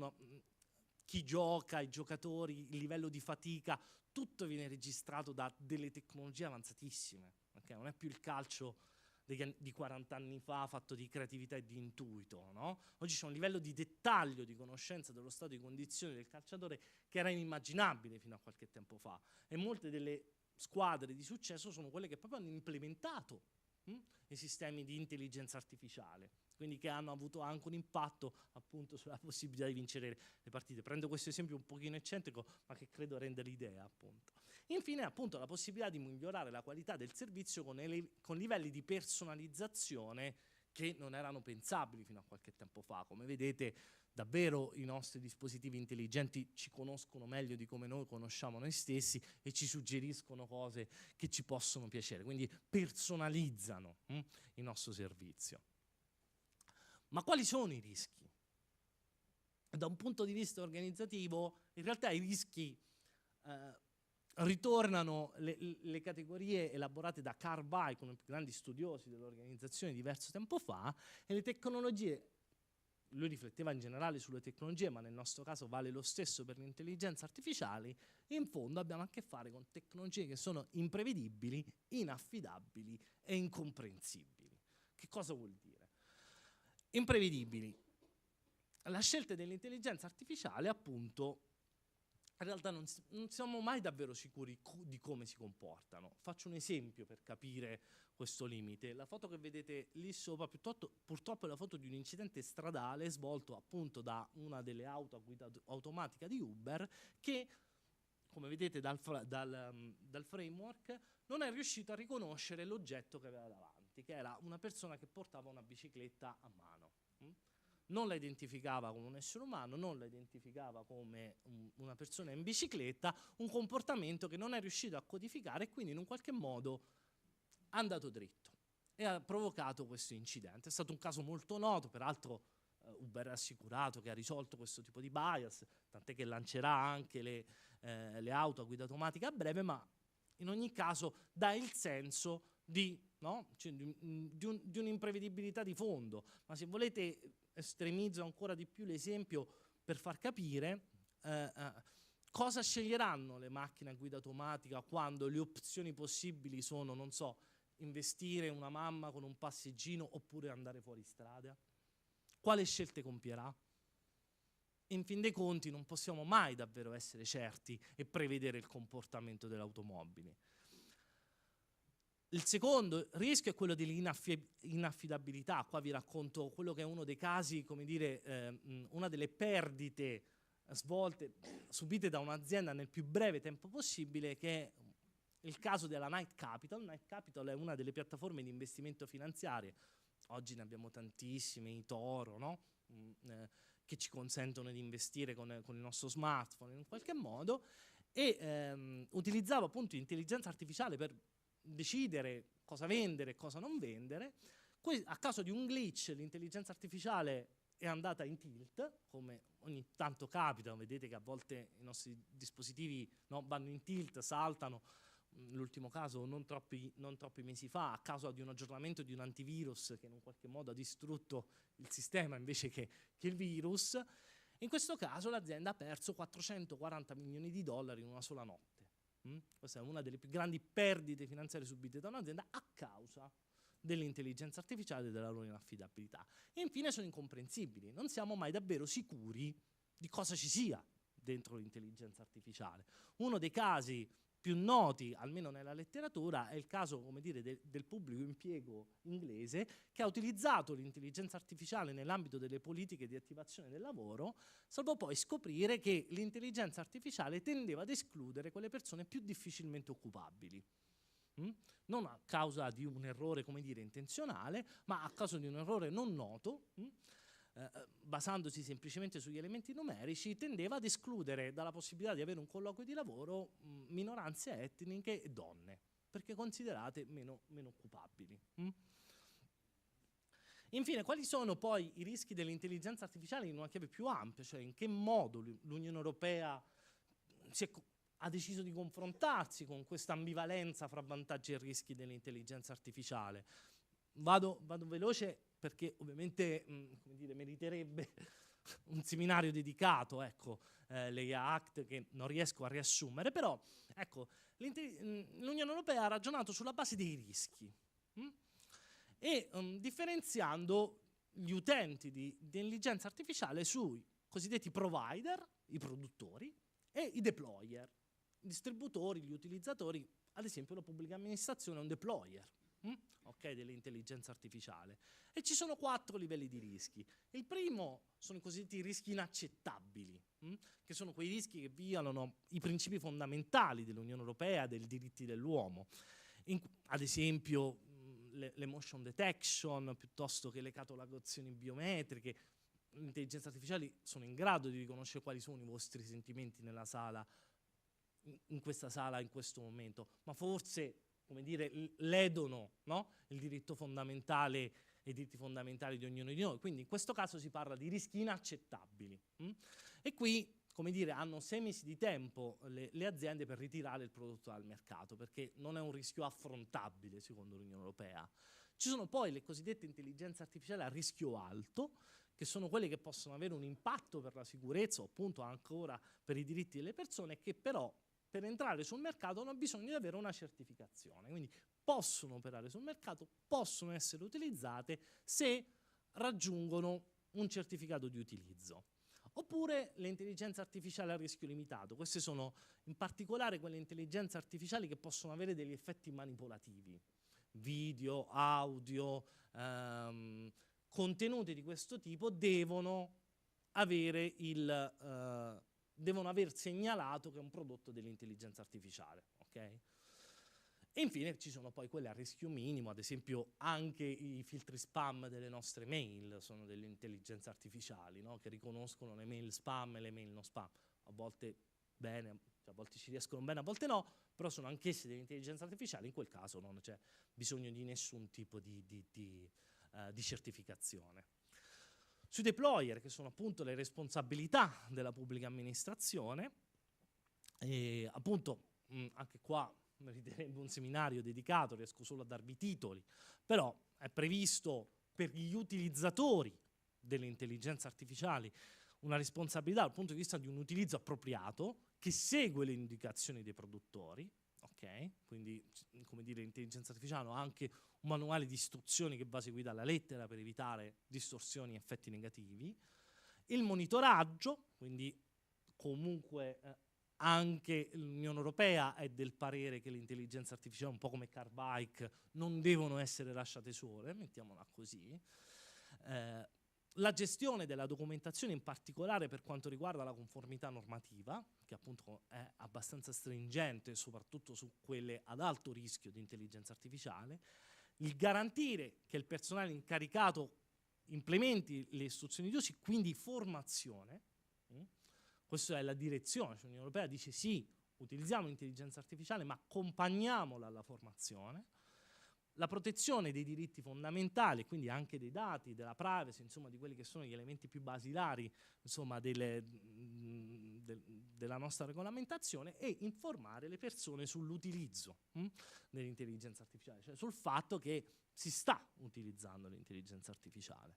chi gioca, i giocatori, il livello di fatica, tutto viene registrato da delle tecnologie avanzatissime, okay? Non è più il calcio di 40 anni fa fatto di creatività e di intuito, no? Oggi c'è un livello di dettaglio, di conoscenza dello stato di condizione del calciatore che era inimmaginabile fino a qualche tempo fa, e molte delle squadre di successo sono quelle che proprio hanno implementato i sistemi di intelligenza artificiale, quindi che hanno avuto anche un impatto appunto sulla possibilità di vincere le partite. Prendo questo esempio un pochino eccentrico, ma che credo renda l'idea, appunto. Infine, appunto, la possibilità di migliorare la qualità del servizio con livelli di personalizzazione che non erano pensabili fino a qualche tempo fa. Come vedete, davvero i nostri dispositivi intelligenti ci conoscono meglio di come noi conosciamo noi stessi e ci suggeriscono cose che ci possono piacere, quindi personalizzano il nostro servizio. Ma quali sono i rischi? Da un punto di vista organizzativo, in realtà i rischi ritornano le categorie elaborate da Carl Weick, uno dei più grandi studiosi dell'organizzazione diverso tempo fa, e le tecnologie. Lui rifletteva in generale sulle tecnologie, ma nel nostro caso vale lo stesso per l'intelligenza artificiale. In fondo abbiamo a che fare con tecnologie che sono imprevedibili, inaffidabili e incomprensibili. Che cosa vuol dire? Imprevedibili. La scelta dell'intelligenza artificiale, appunto, in realtà non siamo mai davvero sicuri di come si comportano. Faccio un esempio per capire questo limite. La foto che vedete lì sopra purtroppo è la foto di un incidente stradale svolto appunto da una delle auto a guida automatica di Uber che, come vedete dal framework, non è riuscito a riconoscere l'oggetto che aveva davanti, che era una persona che portava una bicicletta a mano. Non la identificava come un essere umano, non la identificava come una persona in bicicletta, un comportamento che non è riuscito a codificare e quindi in un qualche modo è andato dritto e ha provocato questo incidente. È stato un caso molto noto, peraltro Uber ha assicurato che ha risolto questo tipo di bias, tant'è che lancerà anche le auto a guida automatica a breve, ma in ogni caso dà il senso di un'imprevedibilità di fondo. Ma se volete estremizzo ancora di più l'esempio per far capire cosa sceglieranno le macchine a guida automatica quando le opzioni possibili sono, non so, investire una mamma con un passeggino oppure andare fuori strada. Quale scelte compierà? In fin dei conti non possiamo mai davvero essere certi e prevedere il comportamento delle automobili. Il secondo rischio è quello dell'inaffidabilità. Qua vi racconto quello che è uno dei casi, come dire, una delle perdite subite da un'azienda nel più breve tempo possibile, che è il caso della Knight Capital. Knight Capital è una delle piattaforme di investimento finanziarie. Oggi ne abbiamo tantissime, i Toro, no? Che ci consentono di investire con il nostro smartphone in qualche modo, e utilizzava appunto l'intelligenza artificiale per decidere cosa vendere e cosa non vendere. A causa di un glitch l'intelligenza artificiale è andata in tilt, come ogni tanto capita. Vedete che a volte i nostri dispositivi vanno in tilt, saltano. L'ultimo caso non troppi mesi fa, a causa di un aggiornamento di un antivirus che in un qualche modo ha distrutto il sistema invece che il virus. In questo caso l'azienda ha perso 440 milioni di dollari in una sola notte. Questa è una delle più grandi perdite finanziarie subite da un'azienda a causa dell'intelligenza artificiale e della loro inaffidabilità. E infine sono incomprensibili. Non siamo mai davvero sicuri di cosa ci sia dentro l'intelligenza artificiale. Uno dei casi più noti, almeno nella letteratura, è il caso, come dire, del pubblico impiego inglese che ha utilizzato l'intelligenza artificiale nell'ambito delle politiche di attivazione del lavoro, salvo poi scoprire che l'intelligenza artificiale tendeva ad escludere quelle persone più difficilmente occupabili. Non a causa di un errore, come dire, intenzionale, ma a causa di un errore non noto, basandosi semplicemente sugli elementi numerici, tendeva ad escludere dalla possibilità di avere un colloquio di lavoro minoranze etniche e donne, perché considerate meno occupabili. Infine, quali sono poi i rischi dell'intelligenza artificiale in una chiave più ampia, cioè in che modo l'Unione Europea ha deciso di confrontarsi con questa ambivalenza fra vantaggi e rischi dell'intelligenza artificiale? Vado veloce perché ovviamente come dire, meriterebbe un seminario dedicato, ecco, l'EIA Act, che non riesco a riassumere, però ecco, l'Unione Europea ha ragionato sulla base dei rischi e differenziando gli utenti di intelligenza artificiale sui cosiddetti provider, i produttori, e i deployer, i distributori, gli utilizzatori. Ad esempio la pubblica amministrazione è un deployer dell'intelligenza artificiale, e ci sono 4 livelli di rischi. Il primo sono i cosiddetti rischi inaccettabili, che sono quei rischi che violano i principi fondamentali dell'Unione Europea, dei diritti dell'uomo, ad esempio l'emotion detection, piuttosto che le catalogazioni biometriche, le intelligenze artificiali sono in grado di riconoscere quali sono i vostri sentimenti nella sala, in questa sala, in questo momento, ma forse, come dire, ledono, no? Il diritto fondamentale e i diritti fondamentali di ognuno di noi. Quindi in questo caso si parla di rischi inaccettabili. E qui, come dire, hanno 6 mesi di tempo le aziende per ritirare il prodotto dal mercato, perché non è un rischio affrontabile secondo l'Unione Europea. Ci sono poi le cosiddette intelligenze artificiali a rischio alto, che sono quelle che possono avere un impatto per la sicurezza o appunto ancora per i diritti delle persone, che però per entrare sul mercato hanno bisogno di avere una certificazione. Quindi possono operare sul mercato, possono essere utilizzate se raggiungono un certificato di utilizzo. Oppure le intelligenze artificiali a rischio limitato. Queste sono in particolare quelle intelligenze artificiali che possono avere degli effetti manipolativi. Video, audio, contenuti di questo tipo devono aver segnalato che è un prodotto dell'intelligenza artificiale. Okay? E infine ci sono poi quelle a rischio minimo, ad esempio anche i filtri spam delle nostre mail sono delle intelligenze artificiali, no? Che riconoscono le mail spam e le mail no spam. A volte bene, a volte ci riescono bene, a volte no, però sono anch'esse delle intelligenze artificiali, in quel caso non c'è bisogno di nessun tipo di certificazione. Sui deployer, che sono appunto le responsabilità della pubblica amministrazione, e appunto anche qua meriterebbe un seminario dedicato, riesco solo a darvi i titoli, però è previsto per gli utilizzatori delle intelligenze artificiali una responsabilità dal punto di vista di un utilizzo appropriato che segue le indicazioni dei produttori, ok? Quindi, come dire, l'intelligenza artificiale ha anche un manuale di istruzioni che va seguito alla lettera per evitare distorsioni e effetti negativi. Il monitoraggio, quindi comunque anche l'Unione Europea è del parere che le intelligenze artificiali, un po' come car bike, non devono essere lasciate sole, mettiamola così. La gestione della documentazione, in particolare per quanto riguarda la conformità normativa, che appunto è abbastanza stringente, soprattutto su quelle ad alto rischio di intelligenza artificiale. Il garantire che il personale incaricato implementi le istruzioni di uso, quindi formazione. Questa è la direzione, cioè l'Unione Europea dice sì, utilizziamo l'intelligenza artificiale, ma accompagniamola alla formazione. La protezione dei diritti fondamentali, quindi anche dei dati, della privacy, insomma di quelli che sono gli elementi più basilari, insomma, della nostra regolamentazione, e informare le persone sull'utilizzo dell'intelligenza artificiale, cioè sul fatto che si sta utilizzando l'intelligenza artificiale.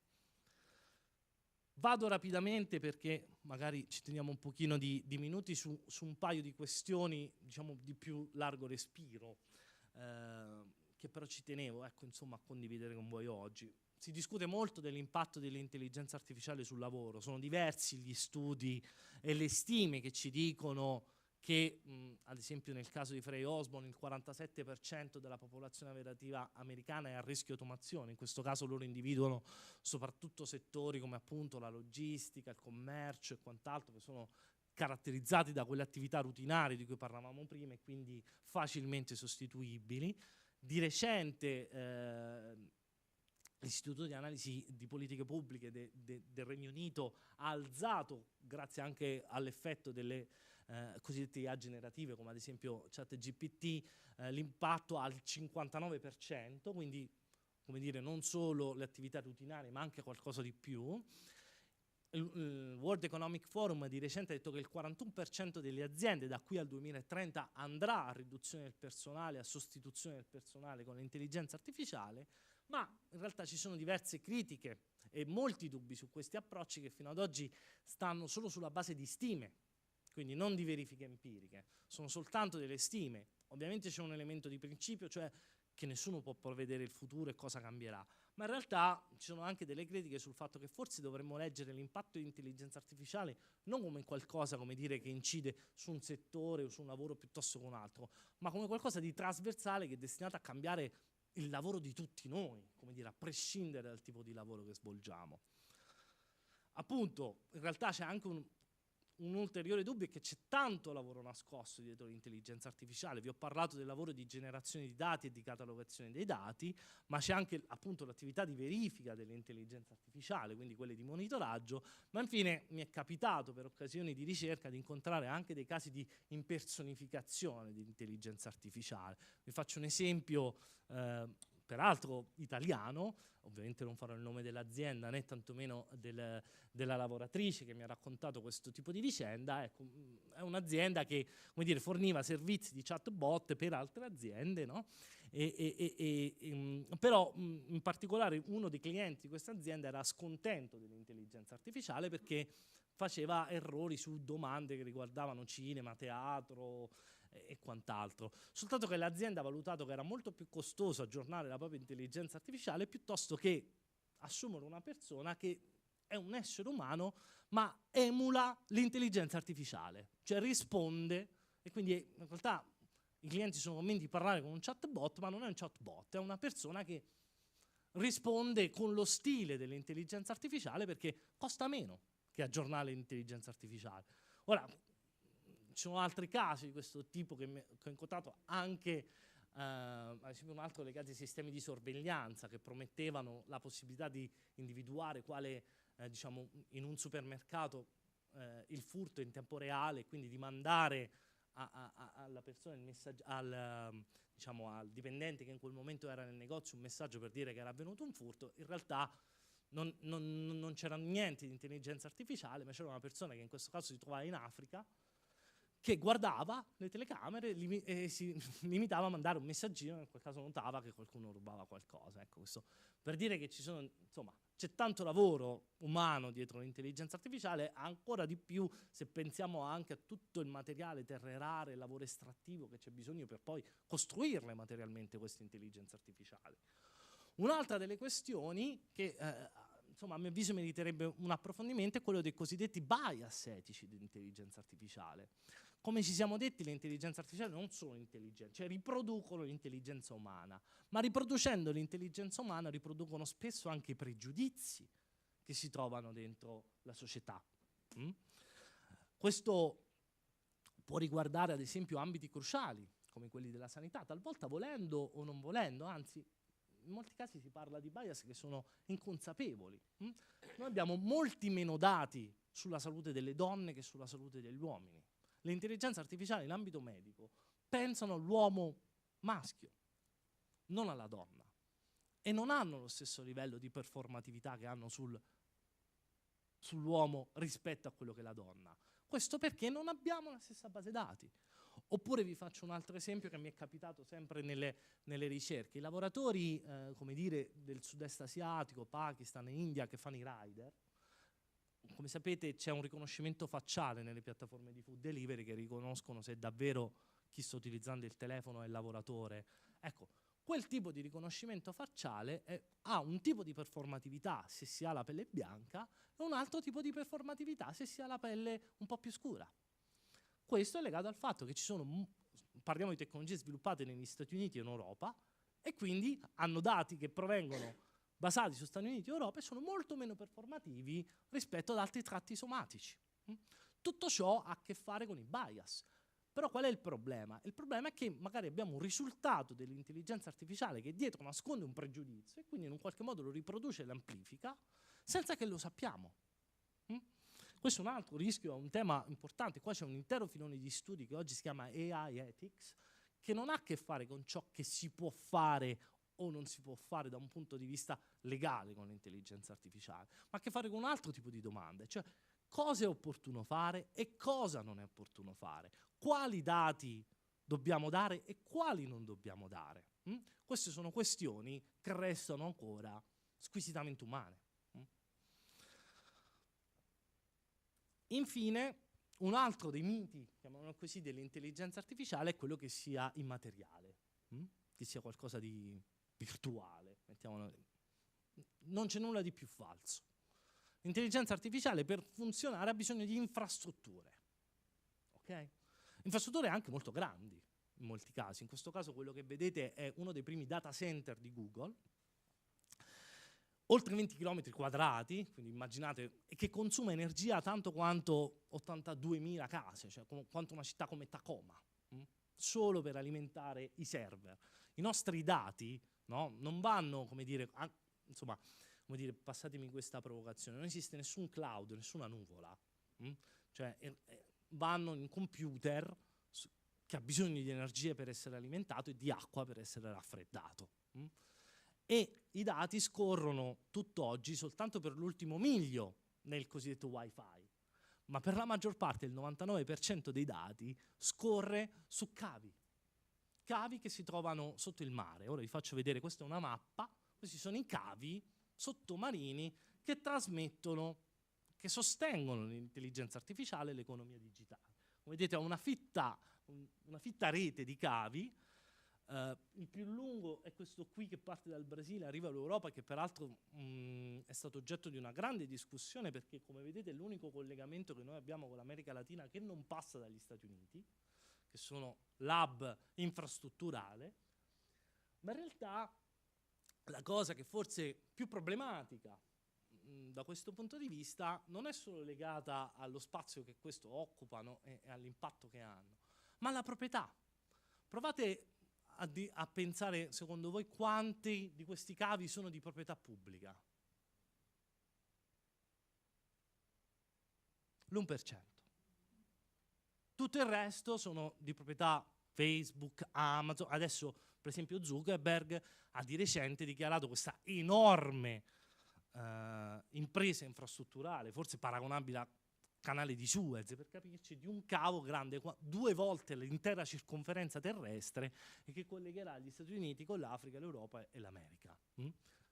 Vado rapidamente perché magari ci teniamo un pochino di minuti su un paio di questioni, diciamo, di più largo respiro, che però ci tenevo, ecco, insomma, a condividere con voi oggi. Si discute molto dell'impatto dell'intelligenza artificiale sul lavoro, sono diversi gli studi e le stime che ci dicono che, ad esempio nel caso di Frey Osborne, il 47% della popolazione lavorativa americana è a rischio automazione. In questo caso loro individuano soprattutto settori come appunto la logistica, il commercio e quant'altro, che sono caratterizzati da quelle attività rutinarie di cui parlavamo prima e quindi facilmente sostituibili. Di recente l'Istituto di Analisi di Politiche Pubbliche del Regno Unito ha alzato, grazie anche all'effetto delle cosiddette IA generative, come ad esempio ChatGPT, l'impatto al 59%, quindi, come dire, non solo le attività rutinarie, ma anche qualcosa di più. Il World Economic Forum di recente ha detto che il 41% delle aziende da qui al 2030 andrà a riduzione del personale, a sostituzione del personale con l'intelligenza artificiale, ma in realtà ci sono diverse critiche e molti dubbi su questi approcci che fino ad oggi stanno solo sulla base di stime, quindi non di verifiche empiriche, sono soltanto delle stime. Ovviamente c'è un elemento di principio, cioè che nessuno può prevedere il futuro e cosa cambierà, ma in realtà ci sono anche delle critiche sul fatto che forse dovremmo leggere l'impatto di intelligenza artificiale non come qualcosa, come dire, che incide su un settore o su un lavoro piuttosto che un altro, ma come qualcosa di trasversale che è destinato a cambiare il lavoro di tutti noi, come dire, a prescindere dal tipo di lavoro che svolgiamo. Appunto, in realtà c'è anche un ulteriore dubbio è che c'è tanto lavoro nascosto dietro l'intelligenza artificiale. Vi ho parlato del lavoro di generazione di dati e di catalogazione dei dati, ma c'è anche appunto l'attività di verifica dell'intelligenza artificiale, quindi quelle di monitoraggio, ma infine mi è capitato per occasioni di ricerca di incontrare anche dei casi di impersonificazione di intelligenza artificiale. Vi faccio un esempio peraltro italiano, ovviamente non farò il nome dell'azienda né tantomeno della lavoratrice che mi ha raccontato questo tipo di vicenda. Ecco, è un'azienda che, come dire, forniva servizi di chatbot per altre aziende, no? Però in particolare uno dei clienti di questa azienda era scontento dell'intelligenza artificiale perché faceva errori su domande che riguardavano cinema, teatro e quant'altro. Soltanto che l'azienda ha valutato che era molto più costoso aggiornare la propria intelligenza artificiale piuttosto che assumere una persona che è un essere umano ma emula l'intelligenza artificiale, cioè risponde, e quindi in realtà i clienti sono convinti di parlare con un chatbot, ma non è un chatbot, è una persona che risponde con lo stile dell'intelligenza artificiale perché costa meno che aggiornare l'intelligenza artificiale. Ora, ci sono altri casi di questo tipo che ho incontrato anche, ad esempio un altro legato ai sistemi di sorveglianza che promettevano la possibilità di individuare quale, diciamo, in un supermercato il furto in tempo reale, quindi di mandare alla persona il messaggio, diciamo, al dipendente che in quel momento era nel negozio un messaggio per dire che era avvenuto un furto. In realtà non c'era niente di intelligenza artificiale, ma c'era una persona che in questo caso si trovava in Africa, che guardava le telecamere e si limitava a mandare un messaggino, in quel caso notava che qualcuno rubava qualcosa. Ecco, questo per dire che c'è tanto lavoro umano dietro l'intelligenza artificiale, ancora di più se pensiamo anche a tutto il materiale terre rare, il lavoro estrattivo che c'è bisogno per poi costruirle materialmente queste intelligenze artificiali. Un'altra delle questioni che insomma, a mio avviso meriterebbe un approfondimento è quello dei cosiddetti bias etici dell'intelligenza artificiale. Come ci siamo detti, le intelligenze artificiali non sono intelligenti, cioè riproducono l'intelligenza umana, ma riproducendo l'intelligenza umana riproducono spesso anche i pregiudizi che si trovano dentro la società. Questo può riguardare ad esempio ambiti cruciali, come quelli della sanità, talvolta volendo o non volendo, anzi in molti casi si parla di bias che sono inconsapevoli. Noi abbiamo molti meno dati sulla salute delle donne che sulla salute degli uomini. Le intelligenze artificiali in ambito medico pensano all'uomo maschio, non alla donna, e non hanno lo stesso livello di performatività che hanno sull'uomo rispetto a quello che è la donna. Questo perché non abbiamo la stessa base dati. Oppure vi faccio un altro esempio che mi è capitato sempre nelle ricerche. I lavoratori, come dire, del sud-est asiatico, Pakistan e India che fanno i rider, come sapete c'è un riconoscimento facciale nelle piattaforme di food delivery che riconoscono se davvero chi sta utilizzando il telefono è il lavoratore. Ecco, quel tipo di riconoscimento facciale ha un tipo di performatività se si ha la pelle bianca e un altro tipo di performatività se si ha la pelle un po' più scura. Questo è legato al fatto che parliamo di tecnologie sviluppate negli Stati Uniti e in Europa e quindi hanno dati che provengono basati su Stati Uniti e Europa e sono molto meno performativi rispetto ad altri tratti somatici. Tutto ciò ha a che fare con i bias. Però qual è il problema? Il problema è che magari abbiamo un risultato dell'intelligenza artificiale che dietro nasconde un pregiudizio e quindi in un qualche modo lo riproduce e l'amplifica senza che lo sappiamo. Questo è un altro rischio, è un tema importante. Qua c'è un intero filone di studi che oggi si chiama AI Ethics, che non ha a che fare con ciò che si può fare o non si può fare da un punto di vista legale con l'intelligenza artificiale, ma ha a che fare con un altro tipo di domande, cioè cosa è opportuno fare e cosa non è opportuno fare, quali dati dobbiamo dare e quali non dobbiamo dare. Queste sono questioni che restano ancora squisitamente umane. Infine, un altro dei miti, chiamiamolo così, dell'intelligenza artificiale è quello che sia immateriale, che sia qualcosa di virtuale, mettiamolo. Non c'è nulla di più falso. L'intelligenza artificiale per funzionare ha bisogno di infrastrutture, ok? Infrastrutture anche molto grandi, in molti casi. In questo caso quello che vedete è uno dei primi data center di Google. oltre 20 km quadrati, quindi immaginate, e che consuma energia tanto quanto 82.000 case, cioè quanto una città come Tacoma, solo per alimentare i server. I nostri dati, no, non vanno, come dire, insomma, come dire, passatemi questa provocazione, non esiste nessun cloud, nessuna nuvola, cioè vanno in computer che ha bisogno di energia per essere alimentato e di acqua per essere raffreddato. E i dati scorrono tutt'oggi soltanto per l'ultimo miglio nel cosiddetto wifi, ma per la maggior parte, il 99% dei dati, scorre su cavi che si trovano sotto il mare. Ora vi faccio vedere, questa è una mappa, questi sono i cavi sottomarini che trasmettono, che sostengono l'intelligenza artificiale e l'economia digitale. Come vedete, ho una fitta rete di cavi. Il più lungo è questo qui che parte dal Brasile, arriva all'Europa, che peraltro è stato oggetto di una grande discussione, perché come vedete è l'unico collegamento che noi abbiamo con l'America Latina che non passa dagli Stati Uniti, che sono l'hub infrastrutturale. Ma in realtà la cosa che forse è più problematica da questo punto di vista non è solo legata allo spazio che questo occupano e all'impatto che hanno, ma alla proprietà. Provate a pensare, secondo voi, quanti di questi cavi sono di proprietà pubblica? L'1%. Tutto il resto sono di proprietà Facebook, Amazon. Adesso, per esempio, Zuckerberg ha di recente dichiarato questa enorme impresa infrastrutturale, forse paragonabile a canale di Suez, per capirci, di un cavo grande 2 volte l'intera circonferenza terrestre e che collegherà gli Stati Uniti con l'Africa, l'Europa e l'America.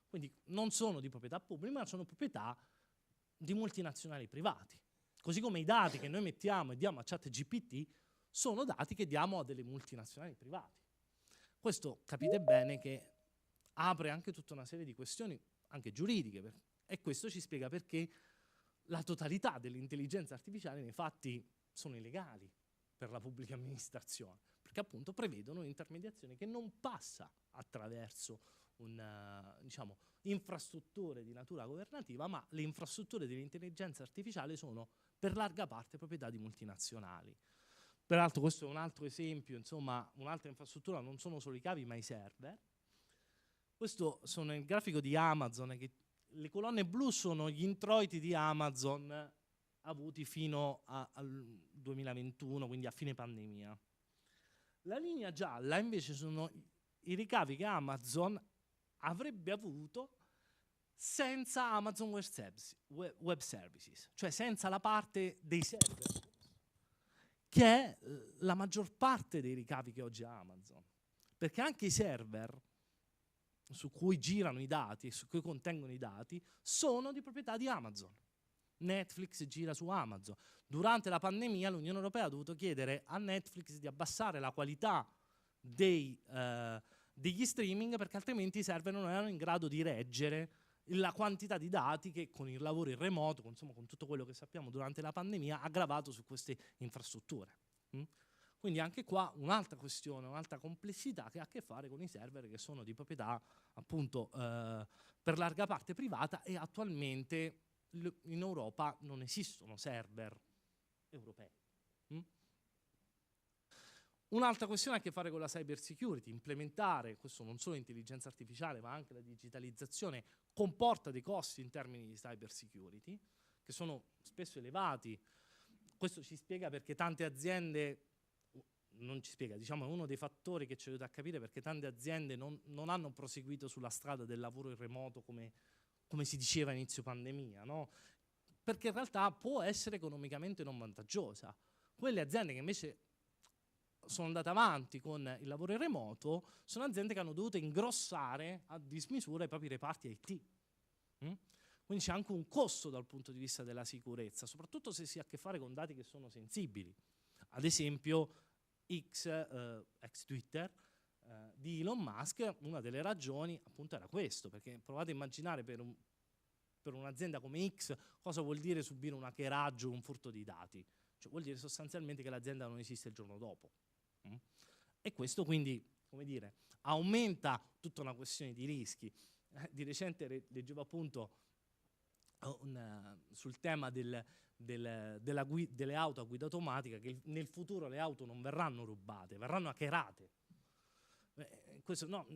Quindi non sono di proprietà pubblica, ma sono proprietà di multinazionali privati. Così come i dati che noi mettiamo e diamo a ChatGPT sono dati che diamo a delle multinazionali private. Questo capite bene che apre anche tutta una serie di questioni anche giuridiche, e questo ci spiega perché la totalità dell'intelligenza artificiale nei fatti sono illegali per la pubblica amministrazione, perché appunto prevedono un'intermediazione che non passa attraverso diciamo, infrastrutture di natura governativa, ma le infrastrutture dell'intelligenza artificiale sono per larga parte proprietà di multinazionali. Peraltro questo è un altro esempio, insomma, un'altra infrastruttura, non sono solo i cavi ma i server. Questo sono il grafico di Amazon, che le colonne blu sono gli introiti di Amazon avuti fino al 2021, quindi a fine pandemia. La linea gialla invece sono i ricavi che Amazon avrebbe avuto senza Amazon Web Services, cioè senza la parte dei server, che è la maggior parte dei ricavi che oggi ha Amazon. Perché anche i server su cui girano i dati e su cui contengono i dati sono di proprietà di Amazon. Netflix gira su Amazon. Durante la pandemia l'Unione Europea ha dovuto chiedere a Netflix di abbassare la qualità degli streaming, perché altrimenti i server non erano in grado di reggere la quantità di dati che con il lavoro in remoto, insomma, con tutto quello che sappiamo durante la pandemia, ha gravato su queste infrastrutture. Quindi anche qua un'altra questione, un'altra complessità che ha a che fare con i server che sono di proprietà appunto per larga parte privata, e attualmente in Europa non esistono server europei. Un'altra questione ha a che fare con la cyber security. Implementare, questo non solo l'intelligenza artificiale ma anche la digitalizzazione, comporta dei costi in termini di cyber security che sono spesso elevati. Questo ci spiega perché tante aziende, non ci spiega, diciamo è uno dei fattori che ci aiuta a capire perché tante aziende non hanno proseguito sulla strada del lavoro in remoto come si diceva a inizio pandemia, no? Perché in realtà può essere economicamente non vantaggiosa. Quelle aziende che invece sono andate avanti con il lavoro in remoto sono aziende che hanno dovuto ingrossare a dismisura i propri reparti IT. Quindi c'è anche un costo dal punto di vista della sicurezza, soprattutto se si ha a che fare con dati che sono sensibili. Ad esempio ex Twitter, di Elon Musk, una delle ragioni appunto era questo, perché provate a immaginare per un'azienda come X cosa vuol dire subire un hackeraggio, un furto di dati. Cioè vuol dire sostanzialmente che l'azienda non esiste il giorno dopo. E questo quindi, come dire, aumenta tutta una questione di rischi. di recente leggevo appunto sul tema delle auto a guida automatica, che nel futuro le auto non verranno rubate, verranno hackerate. Questo no,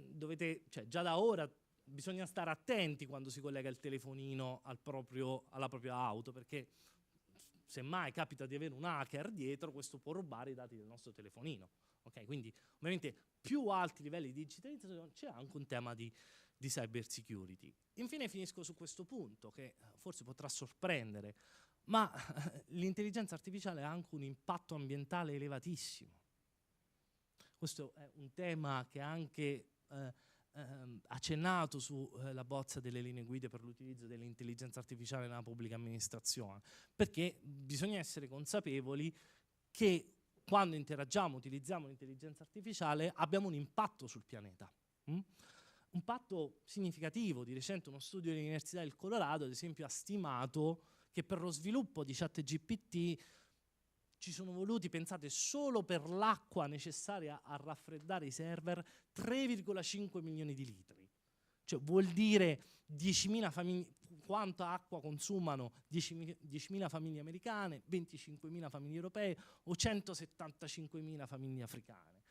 cioè, già da ora bisogna stare attenti quando si collega il telefonino alla propria auto, perché se mai capita di avere un hacker dietro, questo può rubare i dati del nostro telefonino. Okay? Quindi ovviamente più alti livelli di digitalizzazione, c'è anche un tema di cyber security. Infine finisco su questo punto che forse potrà sorprendere, ma l'intelligenza artificiale ha anche un impatto ambientale elevatissimo. Questo è un tema che anche accennato sulla bozza delle linee guida per l'utilizzo dell'intelligenza artificiale nella pubblica amministrazione, perché bisogna essere consapevoli che quando interagiamo, utilizziamo l'intelligenza artificiale, abbiamo un impatto sul pianeta. Un impatto significativo. Di recente uno studio dell'Università del Colorado, ad esempio, ha stimato che per lo sviluppo di ChatGPT ci sono voluti, pensate, solo per l'acqua necessaria a raffreddare i server 3,5 milioni di litri. Cioè vuol dire 10.000 famiglie, quanta acqua consumano 10.000 famiglie americane, 25.000 famiglie europee o 175.000 famiglie africane.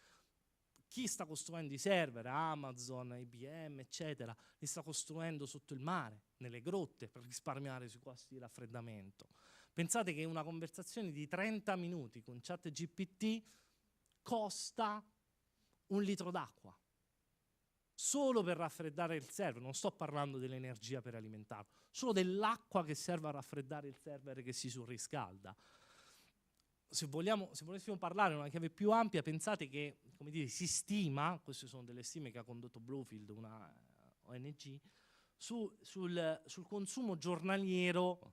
Chi sta costruendo i server, Amazon, IBM, eccetera, li sta costruendo sotto il mare, nelle grotte, per risparmiare sui costi di raffreddamento. Pensate che una conversazione di 30 minuti con ChatGPT costa 1 litro d'acqua. Solo per raffreddare il server, non sto parlando dell'energia per alimentarlo, solo dell'acqua che serve a raffreddare il server che si surriscalda. Se volessimo parlare in una chiave più ampia, pensate che, come dire, si stima, queste sono delle stime che ha condotto Bluefield, una ONG, sul consumo giornaliero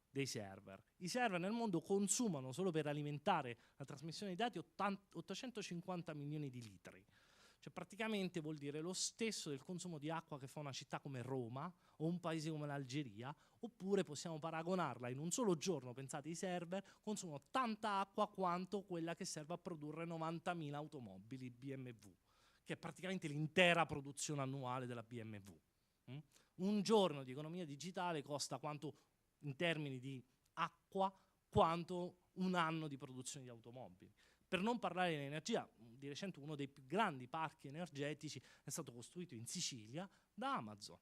dei server. I server nel mondo consumano, solo per alimentare la trasmissione dei dati, 850 milioni di litri. Cioè praticamente vuol dire lo stesso del consumo di acqua che fa una città come Roma o un paese come l'Algeria, oppure possiamo paragonarla in un solo giorno, pensate, i server consumano tanta acqua quanto quella che serve a produrre 90.000 automobili BMW, che è praticamente l'intera produzione annuale della BMW. Un giorno di economia digitale costa quanto, in termini di acqua, quanto un anno di produzione di automobili. Per non parlare dell'energia, di recente uno dei più grandi parchi energetici è stato costruito in Sicilia da Amazon.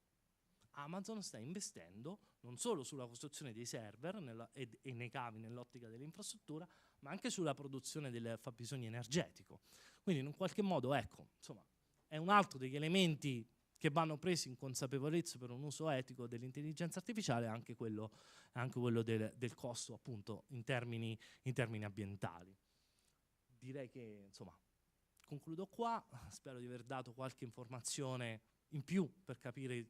Amazon sta investendo non solo sulla costruzione dei server e nei cavi nell'ottica dell'infrastruttura, ma anche sulla produzione del fabbisogno energetico. Quindi in un qualche modo, ecco, insomma, è un altro degli elementi che vanno presi in consapevolezza per un uso etico dell'intelligenza artificiale, anche quello del costo, appunto, in termini ambientali. Direi che, insomma, concludo qua. Spero di aver dato qualche informazione in più per capire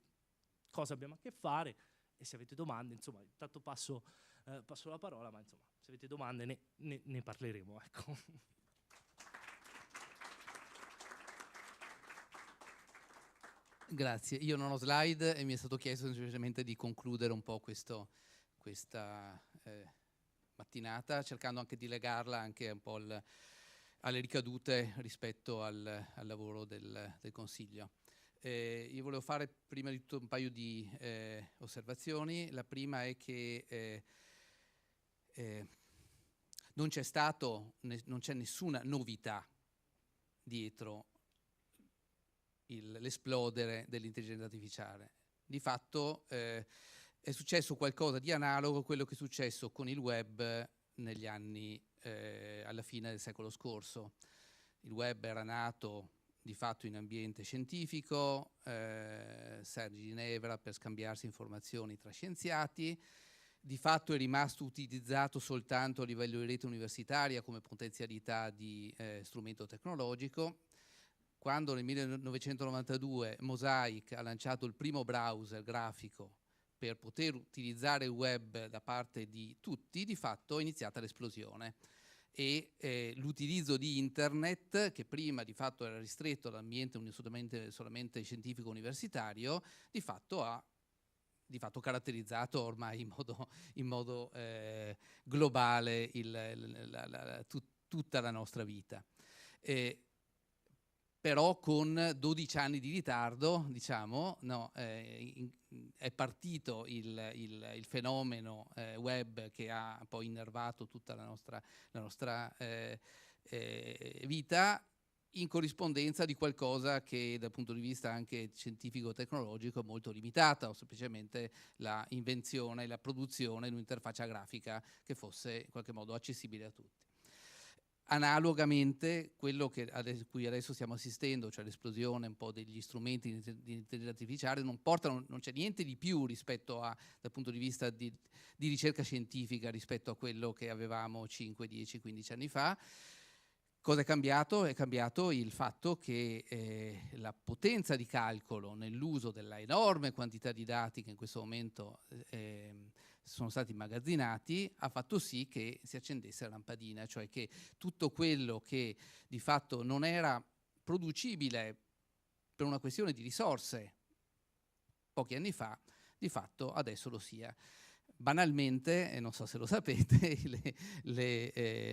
cosa abbiamo a che fare, e se avete domande, insomma, intanto passo la parola, ma insomma, se avete domande ne parleremo, ecco. Grazie, io non ho slide e mi è stato chiesto semplicemente di concludere un po' questa mattinata, cercando anche di legarla anche un po' alle ricadute rispetto al lavoro del Consiglio. Io volevo fare prima di tutto un paio di osservazioni. La prima è che non c'è nessuna novità dietro l'esplodere dell'intelligenza artificiale. Di fatto è successo qualcosa di analogo a quello che è successo con il web negli anni alla fine del secolo scorso. Il web era nato di fatto in ambiente scientifico, Sergi Ginevra per scambiarsi informazioni tra scienziati, di fatto è rimasto utilizzato soltanto a livello di rete universitaria come potenzialità di strumento tecnologico. Quando nel 1992 Mosaic ha lanciato il primo browser grafico per poter utilizzare il web da parte di tutti, di fatto è iniziata l'esplosione. E l'utilizzo di internet, che prima di fatto era ristretto all'ambiente solamente scientifico universitario, di fatto ha caratterizzato ormai in modo globale tutta la nostra vita. però con 12 anni di ritardo, diciamo, no, è partito il fenomeno web che ha poi innervato tutta la nostra vita, in corrispondenza di qualcosa che dal punto di vista anche scientifico-tecnologico è molto limitata, o semplicemente la invenzione, la produzione di un'interfaccia grafica che fosse in qualche modo accessibile a tutti. Analogamente, quello cui adesso stiamo assistendo, cioè l'esplosione un po' degli strumenti di intelligenza artificiale, non c'è niente di più rispetto dal punto di vista di ricerca scientifica rispetto a quello che avevamo 5, 10, 15 anni fa. Cosa è cambiato? È cambiato il fatto che la potenza di calcolo nell'uso della enorme quantità di dati che in questo momento sono stati immagazzinati ha fatto sì che si accendesse la lampadina, cioè che tutto quello che di fatto non era producibile per una questione di risorse pochi anni fa, di fatto adesso lo sia. Banalmente, e non so se lo sapete,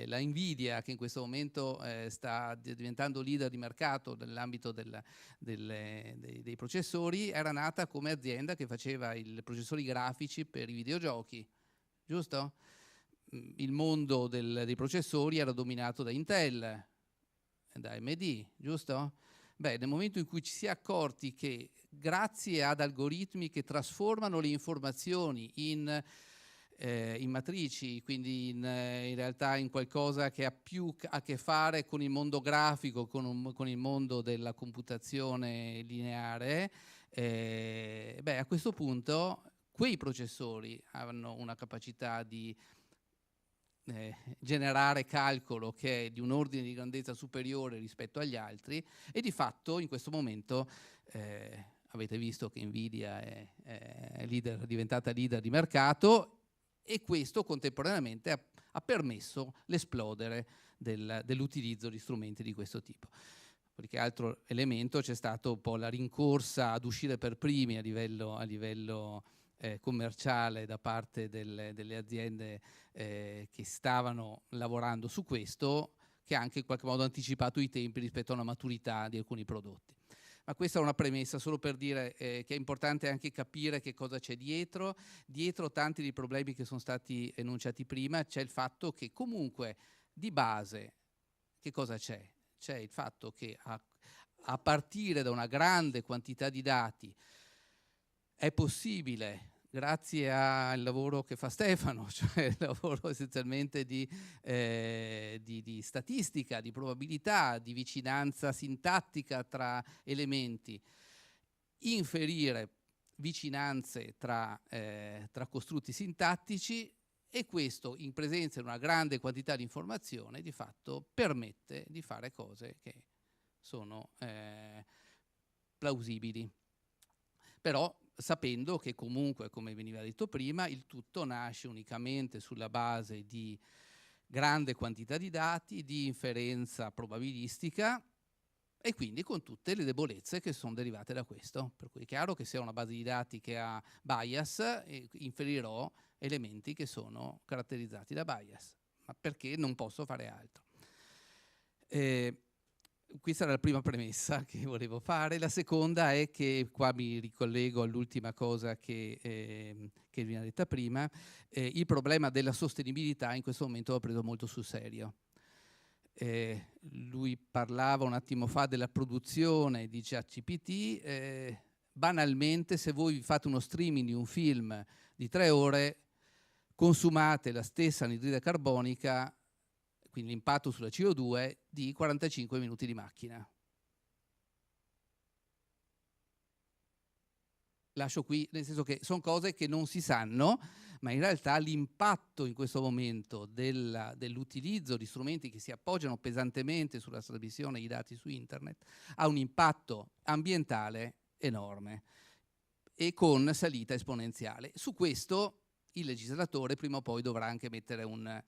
la Nvidia, che in questo momento sta diventando leader di mercato nell'ambito dei processori, era nata come azienda che faceva i processori grafici per i videogiochi, giusto? Il mondo dei processori era dominato da Intel, da AMD, giusto? Beh, nel momento in cui ci si è accorti che grazie ad algoritmi che trasformano le informazioni in matrici, quindi in realtà in qualcosa che ha più a che fare con il mondo grafico, con il mondo della computazione lineare, beh, a questo punto quei processori hanno una capacità di generare calcolo che è di un ordine di grandezza superiore rispetto agli altri, e di fatto in questo momento avete visto che Nvidia è diventata leader di mercato, e questo contemporaneamente ha permesso l'esplodere dell'utilizzo di strumenti di questo tipo. Qualche altro elemento, c'è stato un po' la rincorsa ad uscire per primi a livello commerciale da parte delle aziende che stavano lavorando su questo, che ha anche in qualche modo anticipato i tempi rispetto a una maturità di alcuni prodotti. Ma questa è una premessa solo per dire che è importante anche capire che cosa c'è dietro. Dietro tanti dei problemi che sono stati enunciati prima c'è il fatto che comunque di base che cosa c'è? C'è il fatto che a partire da una grande quantità di dati è possibile, grazie al lavoro che fa Stefano, cioè il lavoro essenzialmente di statistica, di probabilità, di vicinanza sintattica tra elementi, inferire vicinanze tra costrutti sintattici, e questo in presenza di una grande quantità di informazione di fatto permette di fare cose che sono plausibili. Però sapendo che comunque, come veniva detto prima, il tutto nasce unicamente sulla base di grande quantità di dati, di inferenza probabilistica, e quindi con tutte le debolezze che sono derivate da questo. Per cui è chiaro che se ho una base di dati che ha bias, inferirò elementi che sono caratterizzati da bias, ma perché non posso fare altro. Questa era la prima premessa che volevo fare. La seconda è che, qua mi ricollego all'ultima cosa che vi ha detta prima, il problema della sostenibilità in questo momento l'ho preso molto sul serio. Lui parlava un attimo fa della produzione di ChatGPT. Banalmente, se voi fate uno streaming di un film di 3 ore, consumate la stessa anidride carbonica, quindi l'impatto sulla CO2, di 45 minuti di macchina. Lascio qui, nel senso che sono cose che non si sanno, ma in realtà l'impatto in questo momento dell'utilizzo di strumenti che si appoggiano pesantemente sulla trasmissione di dati su internet ha un impatto ambientale enorme e con salita esponenziale. Su questo il legislatore prima o poi dovrà anche mettere una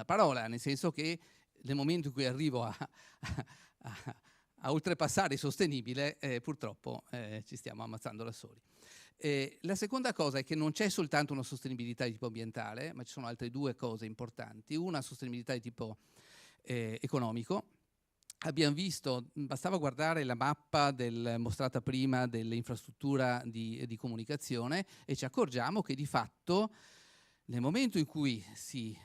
parola, nel senso che nel momento in cui arrivo a oltrepassare il sostenibile, purtroppo ci stiamo ammazzando da soli. La seconda cosa è che non c'è soltanto una sostenibilità di tipo ambientale, ma ci sono altre due cose importanti. Una sostenibilità di tipo economico, abbiamo visto, bastava guardare la mappa mostrata prima dell'infrastruttura di comunicazione e ci accorgiamo che di fatto nel momento in cui si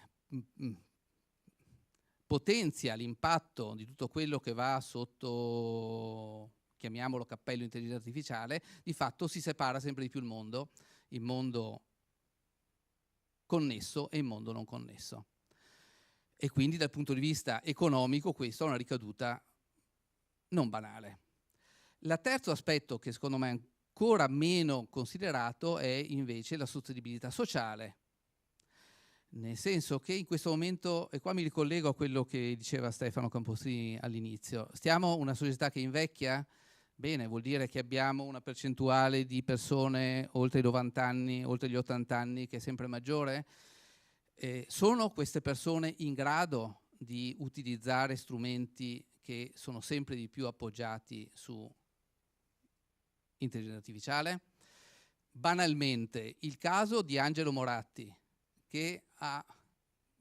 potenzia l'impatto di tutto quello che va sotto, chiamiamolo cappello intelligenza artificiale, di fatto si separa sempre di più il mondo connesso e il mondo non connesso. E quindi dal punto di vista economico questo ha una ricaduta non banale. Il terzo aspetto, che secondo me è ancora meno considerato, è invece la sostenibilità sociale. Nel senso che in questo momento, e qua mi ricollego a quello che diceva Stefano Campostrini all'inizio, stiamo una società che invecchia? Bene, vuol dire che abbiamo una percentuale di persone oltre i 90 anni, oltre gli 80 anni, che è sempre maggiore? Sono queste persone in grado di utilizzare strumenti che sono sempre di più appoggiati su intelligenza artificiale? Banalmente, il caso di Angelo Moratti, che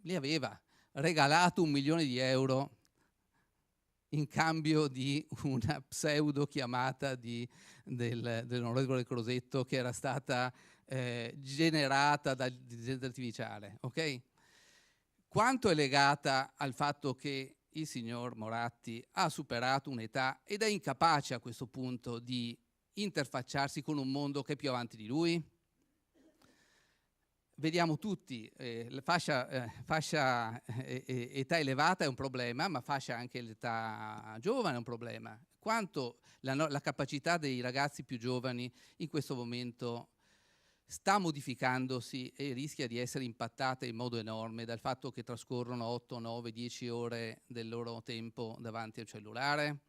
gli aveva regalato 1 milione di euro in cambio di una pseudo chiamata dell'onorevole Crosetto che era stata generata dall'intelligenza artificiale, ok? Quanto è legata al fatto che il signor Moratti ha superato un'età ed è incapace a questo punto di interfacciarsi con un mondo che è più avanti di lui? Vediamo tutti, la fascia età elevata è un problema, ma fascia anche l'età giovane è un problema. Quanto la capacità dei ragazzi più giovani in questo momento sta modificandosi e rischia di essere impattata in modo enorme dal fatto che trascorrono 8, 9, 10 ore del loro tempo davanti al cellulare,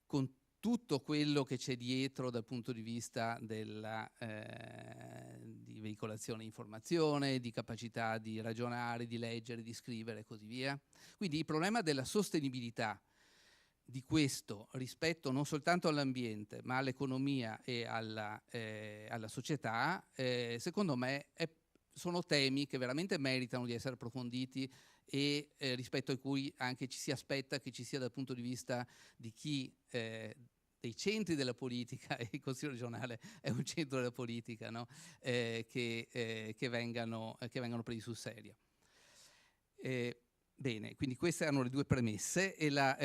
con tutto quello che c'è dietro dal punto di vista di veicolazione di informazione, di capacità di ragionare, di leggere, di scrivere e così via. Quindi il problema della sostenibilità di questo rispetto non soltanto all'ambiente ma all'economia e alla società, secondo me sono temi che veramente meritano di essere approfonditi e rispetto a cui anche ci si aspetta che ci sia dal punto di vista di chi dei centri della politica, e il Consiglio regionale è un centro della politica, no? che vengano presi sul serio. Bene, quindi queste erano le due premesse e la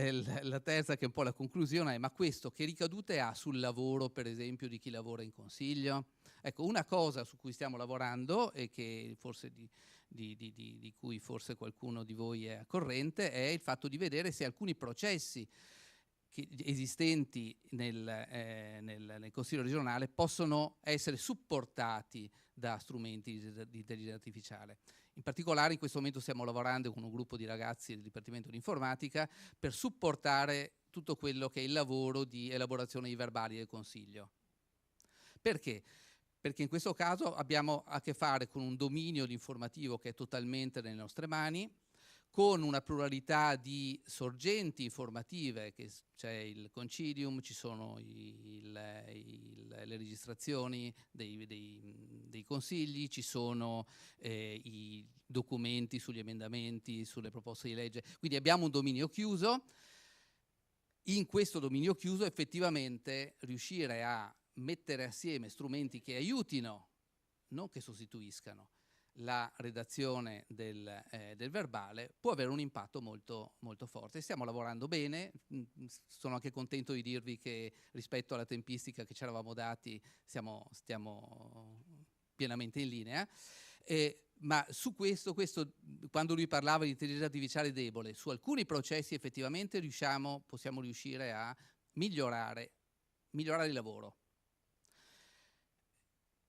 terza, che è un po' la conclusione, è: ma questo che ricadute ha sul lavoro, per esempio, di chi lavora in consiglio? Ecco, una cosa su cui stiamo lavorando e che forse di cui forse qualcuno di voi è a corrente è il fatto di vedere se alcuni processi esistenti nel Consiglio regionale possono essere supportati da strumenti di intelligenza artificiale. In particolare in questo momento stiamo lavorando con un gruppo di ragazzi del Dipartimento di Informatica per supportare tutto quello che è il lavoro di elaborazione dei verbali del Consiglio. Perché? Perché in questo caso abbiamo a che fare con un dominio informativo che è totalmente nelle nostre mani, con una pluralità di sorgenti informative, che c'è il concilium, ci sono le registrazioni dei consigli, ci sono i documenti sugli emendamenti, sulle proposte di legge. Quindi abbiamo un dominio chiuso. In questo dominio chiuso effettivamente riuscire a mettere assieme strumenti che aiutino, non che sostituiscano, la redazione del verbale può avere un impatto molto, molto forte. Stiamo lavorando bene, sono anche contento di dirvi che rispetto alla tempistica che ci eravamo dati stiamo pienamente in linea, ma su questo, quando lui parlava di intelligenza artificiale debole, su alcuni processi effettivamente possiamo riuscire a migliorare il lavoro.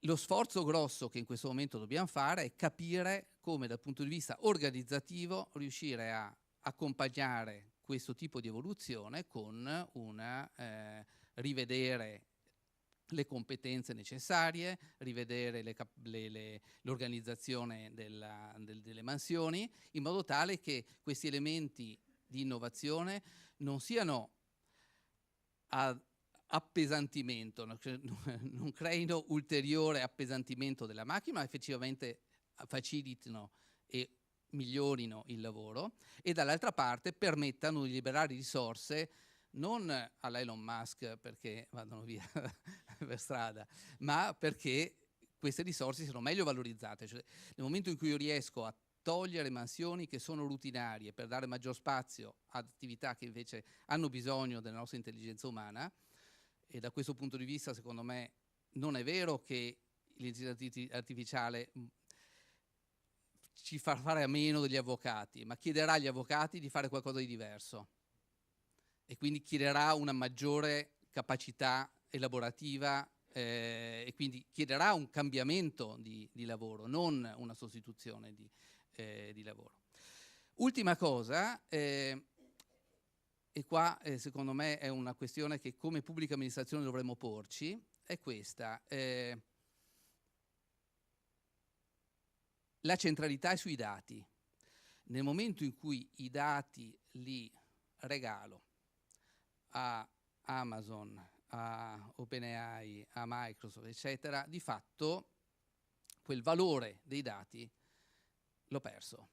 Lo sforzo grosso che in questo momento dobbiamo fare è capire come dal punto di vista organizzativo riuscire a accompagnare questo tipo di evoluzione con rivedere le competenze necessarie, rivedere l'organizzazione delle mansioni, in modo tale che questi elementi di innovazione non siano appesantimento, non creino ulteriore appesantimento della macchina, ma effettivamente facilitino e migliorino il lavoro e dall'altra parte permettano di liberare risorse non alla Elon Musk perché vadano via per strada, ma perché queste risorse siano meglio valorizzate. Cioè, nel momento in cui io riesco a togliere mansioni che sono rutinarie per dare maggior spazio ad attività che invece hanno bisogno della nostra intelligenza umana, e da questo punto di vista secondo me non è vero che l'intelligenza artificiale ci fa fare a meno degli avvocati, ma chiederà agli avvocati di fare qualcosa di diverso e quindi chiederà una maggiore capacità elaborativa e quindi chiederà un cambiamento di lavoro, non una sostituzione di lavoro. Ultima cosa, e qua secondo me è una questione che come pubblica amministrazione dovremmo porci, è questa. La centralità è sui dati. Nel momento in cui i dati li regalo a Amazon, a OpenAI, a Microsoft, eccetera, di fatto quel valore dei dati l'ho perso.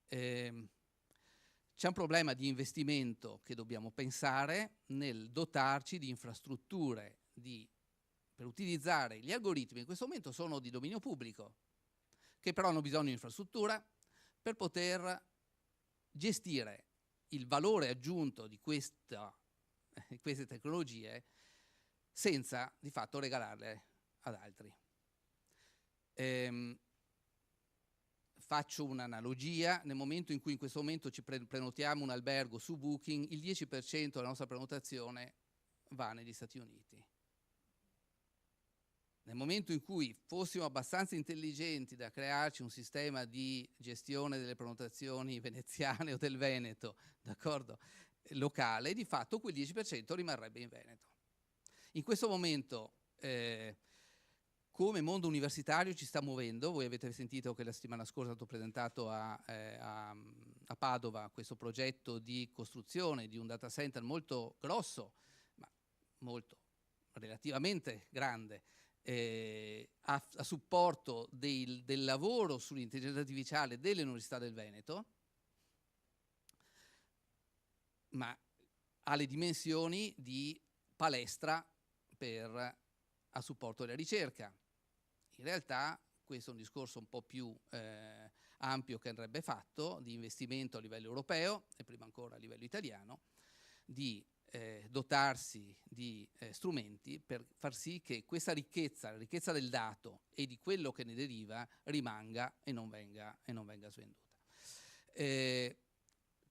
C'è un problema di investimento che dobbiamo pensare nel dotarci di infrastrutture per utilizzare gli algoritmi, in questo momento sono di dominio pubblico, che però hanno bisogno di infrastruttura per poter gestire il valore aggiunto di queste tecnologie senza di fatto regalarle ad altri. Faccio un'analogia: nel momento in cui in questo momento ci prenotiamo un albergo su Booking, il 10% della nostra prenotazione va negli Stati Uniti. Nel momento in cui fossimo abbastanza intelligenti da crearci un sistema di gestione delle prenotazioni veneziane o del Veneto, d'accordo, locale, di fatto quel 10% rimarrebbe in Veneto. In questo momento, come mondo universitario ci sta muovendo. Voi avete sentito che la settimana scorsa è stato presentato a Padova questo progetto di costruzione di un data center molto grosso, ma molto relativamente grande, a supporto del lavoro sull'intelligenza artificiale delle università del Veneto, ma ha le dimensioni di palestra a supporto della ricerca. In realtà questo è un discorso un po' più ampio che andrebbe fatto, di investimento a livello europeo e prima ancora a livello italiano, di dotarsi di strumenti per far sì che questa ricchezza, la ricchezza del dato e di quello che ne deriva, rimanga e non venga svenduta.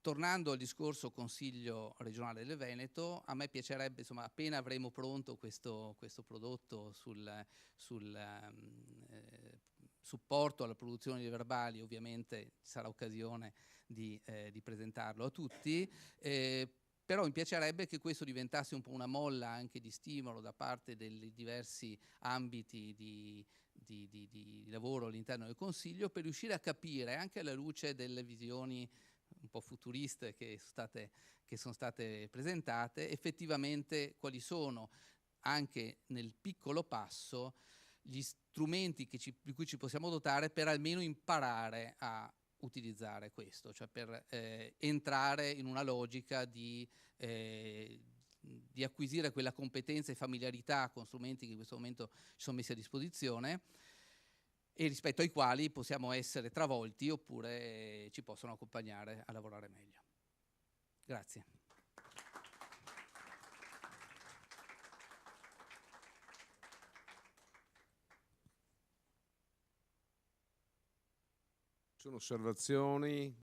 Tornando al discorso Consiglio regionale del Veneto, a me piacerebbe, insomma, appena avremo pronto questo prodotto sul supporto alla produzione di verbali, ovviamente ci sarà occasione di presentarlo a tutti, però mi piacerebbe che questo diventasse un po' una molla anche di stimolo da parte dei diversi ambiti di lavoro all'interno del Consiglio, per riuscire a capire, anche alla luce delle visioni un po' futuriste che sono state presentate, effettivamente quali sono, anche nel piccolo passo, gli strumenti di cui ci possiamo dotare per almeno imparare a utilizzare questo, cioè per entrare in una logica di acquisire quella competenza e familiarità con strumenti che in questo momento ci sono messi a disposizione e rispetto ai quali possiamo essere travolti oppure ci possono accompagnare a lavorare meglio. Grazie. Sono osservazioni?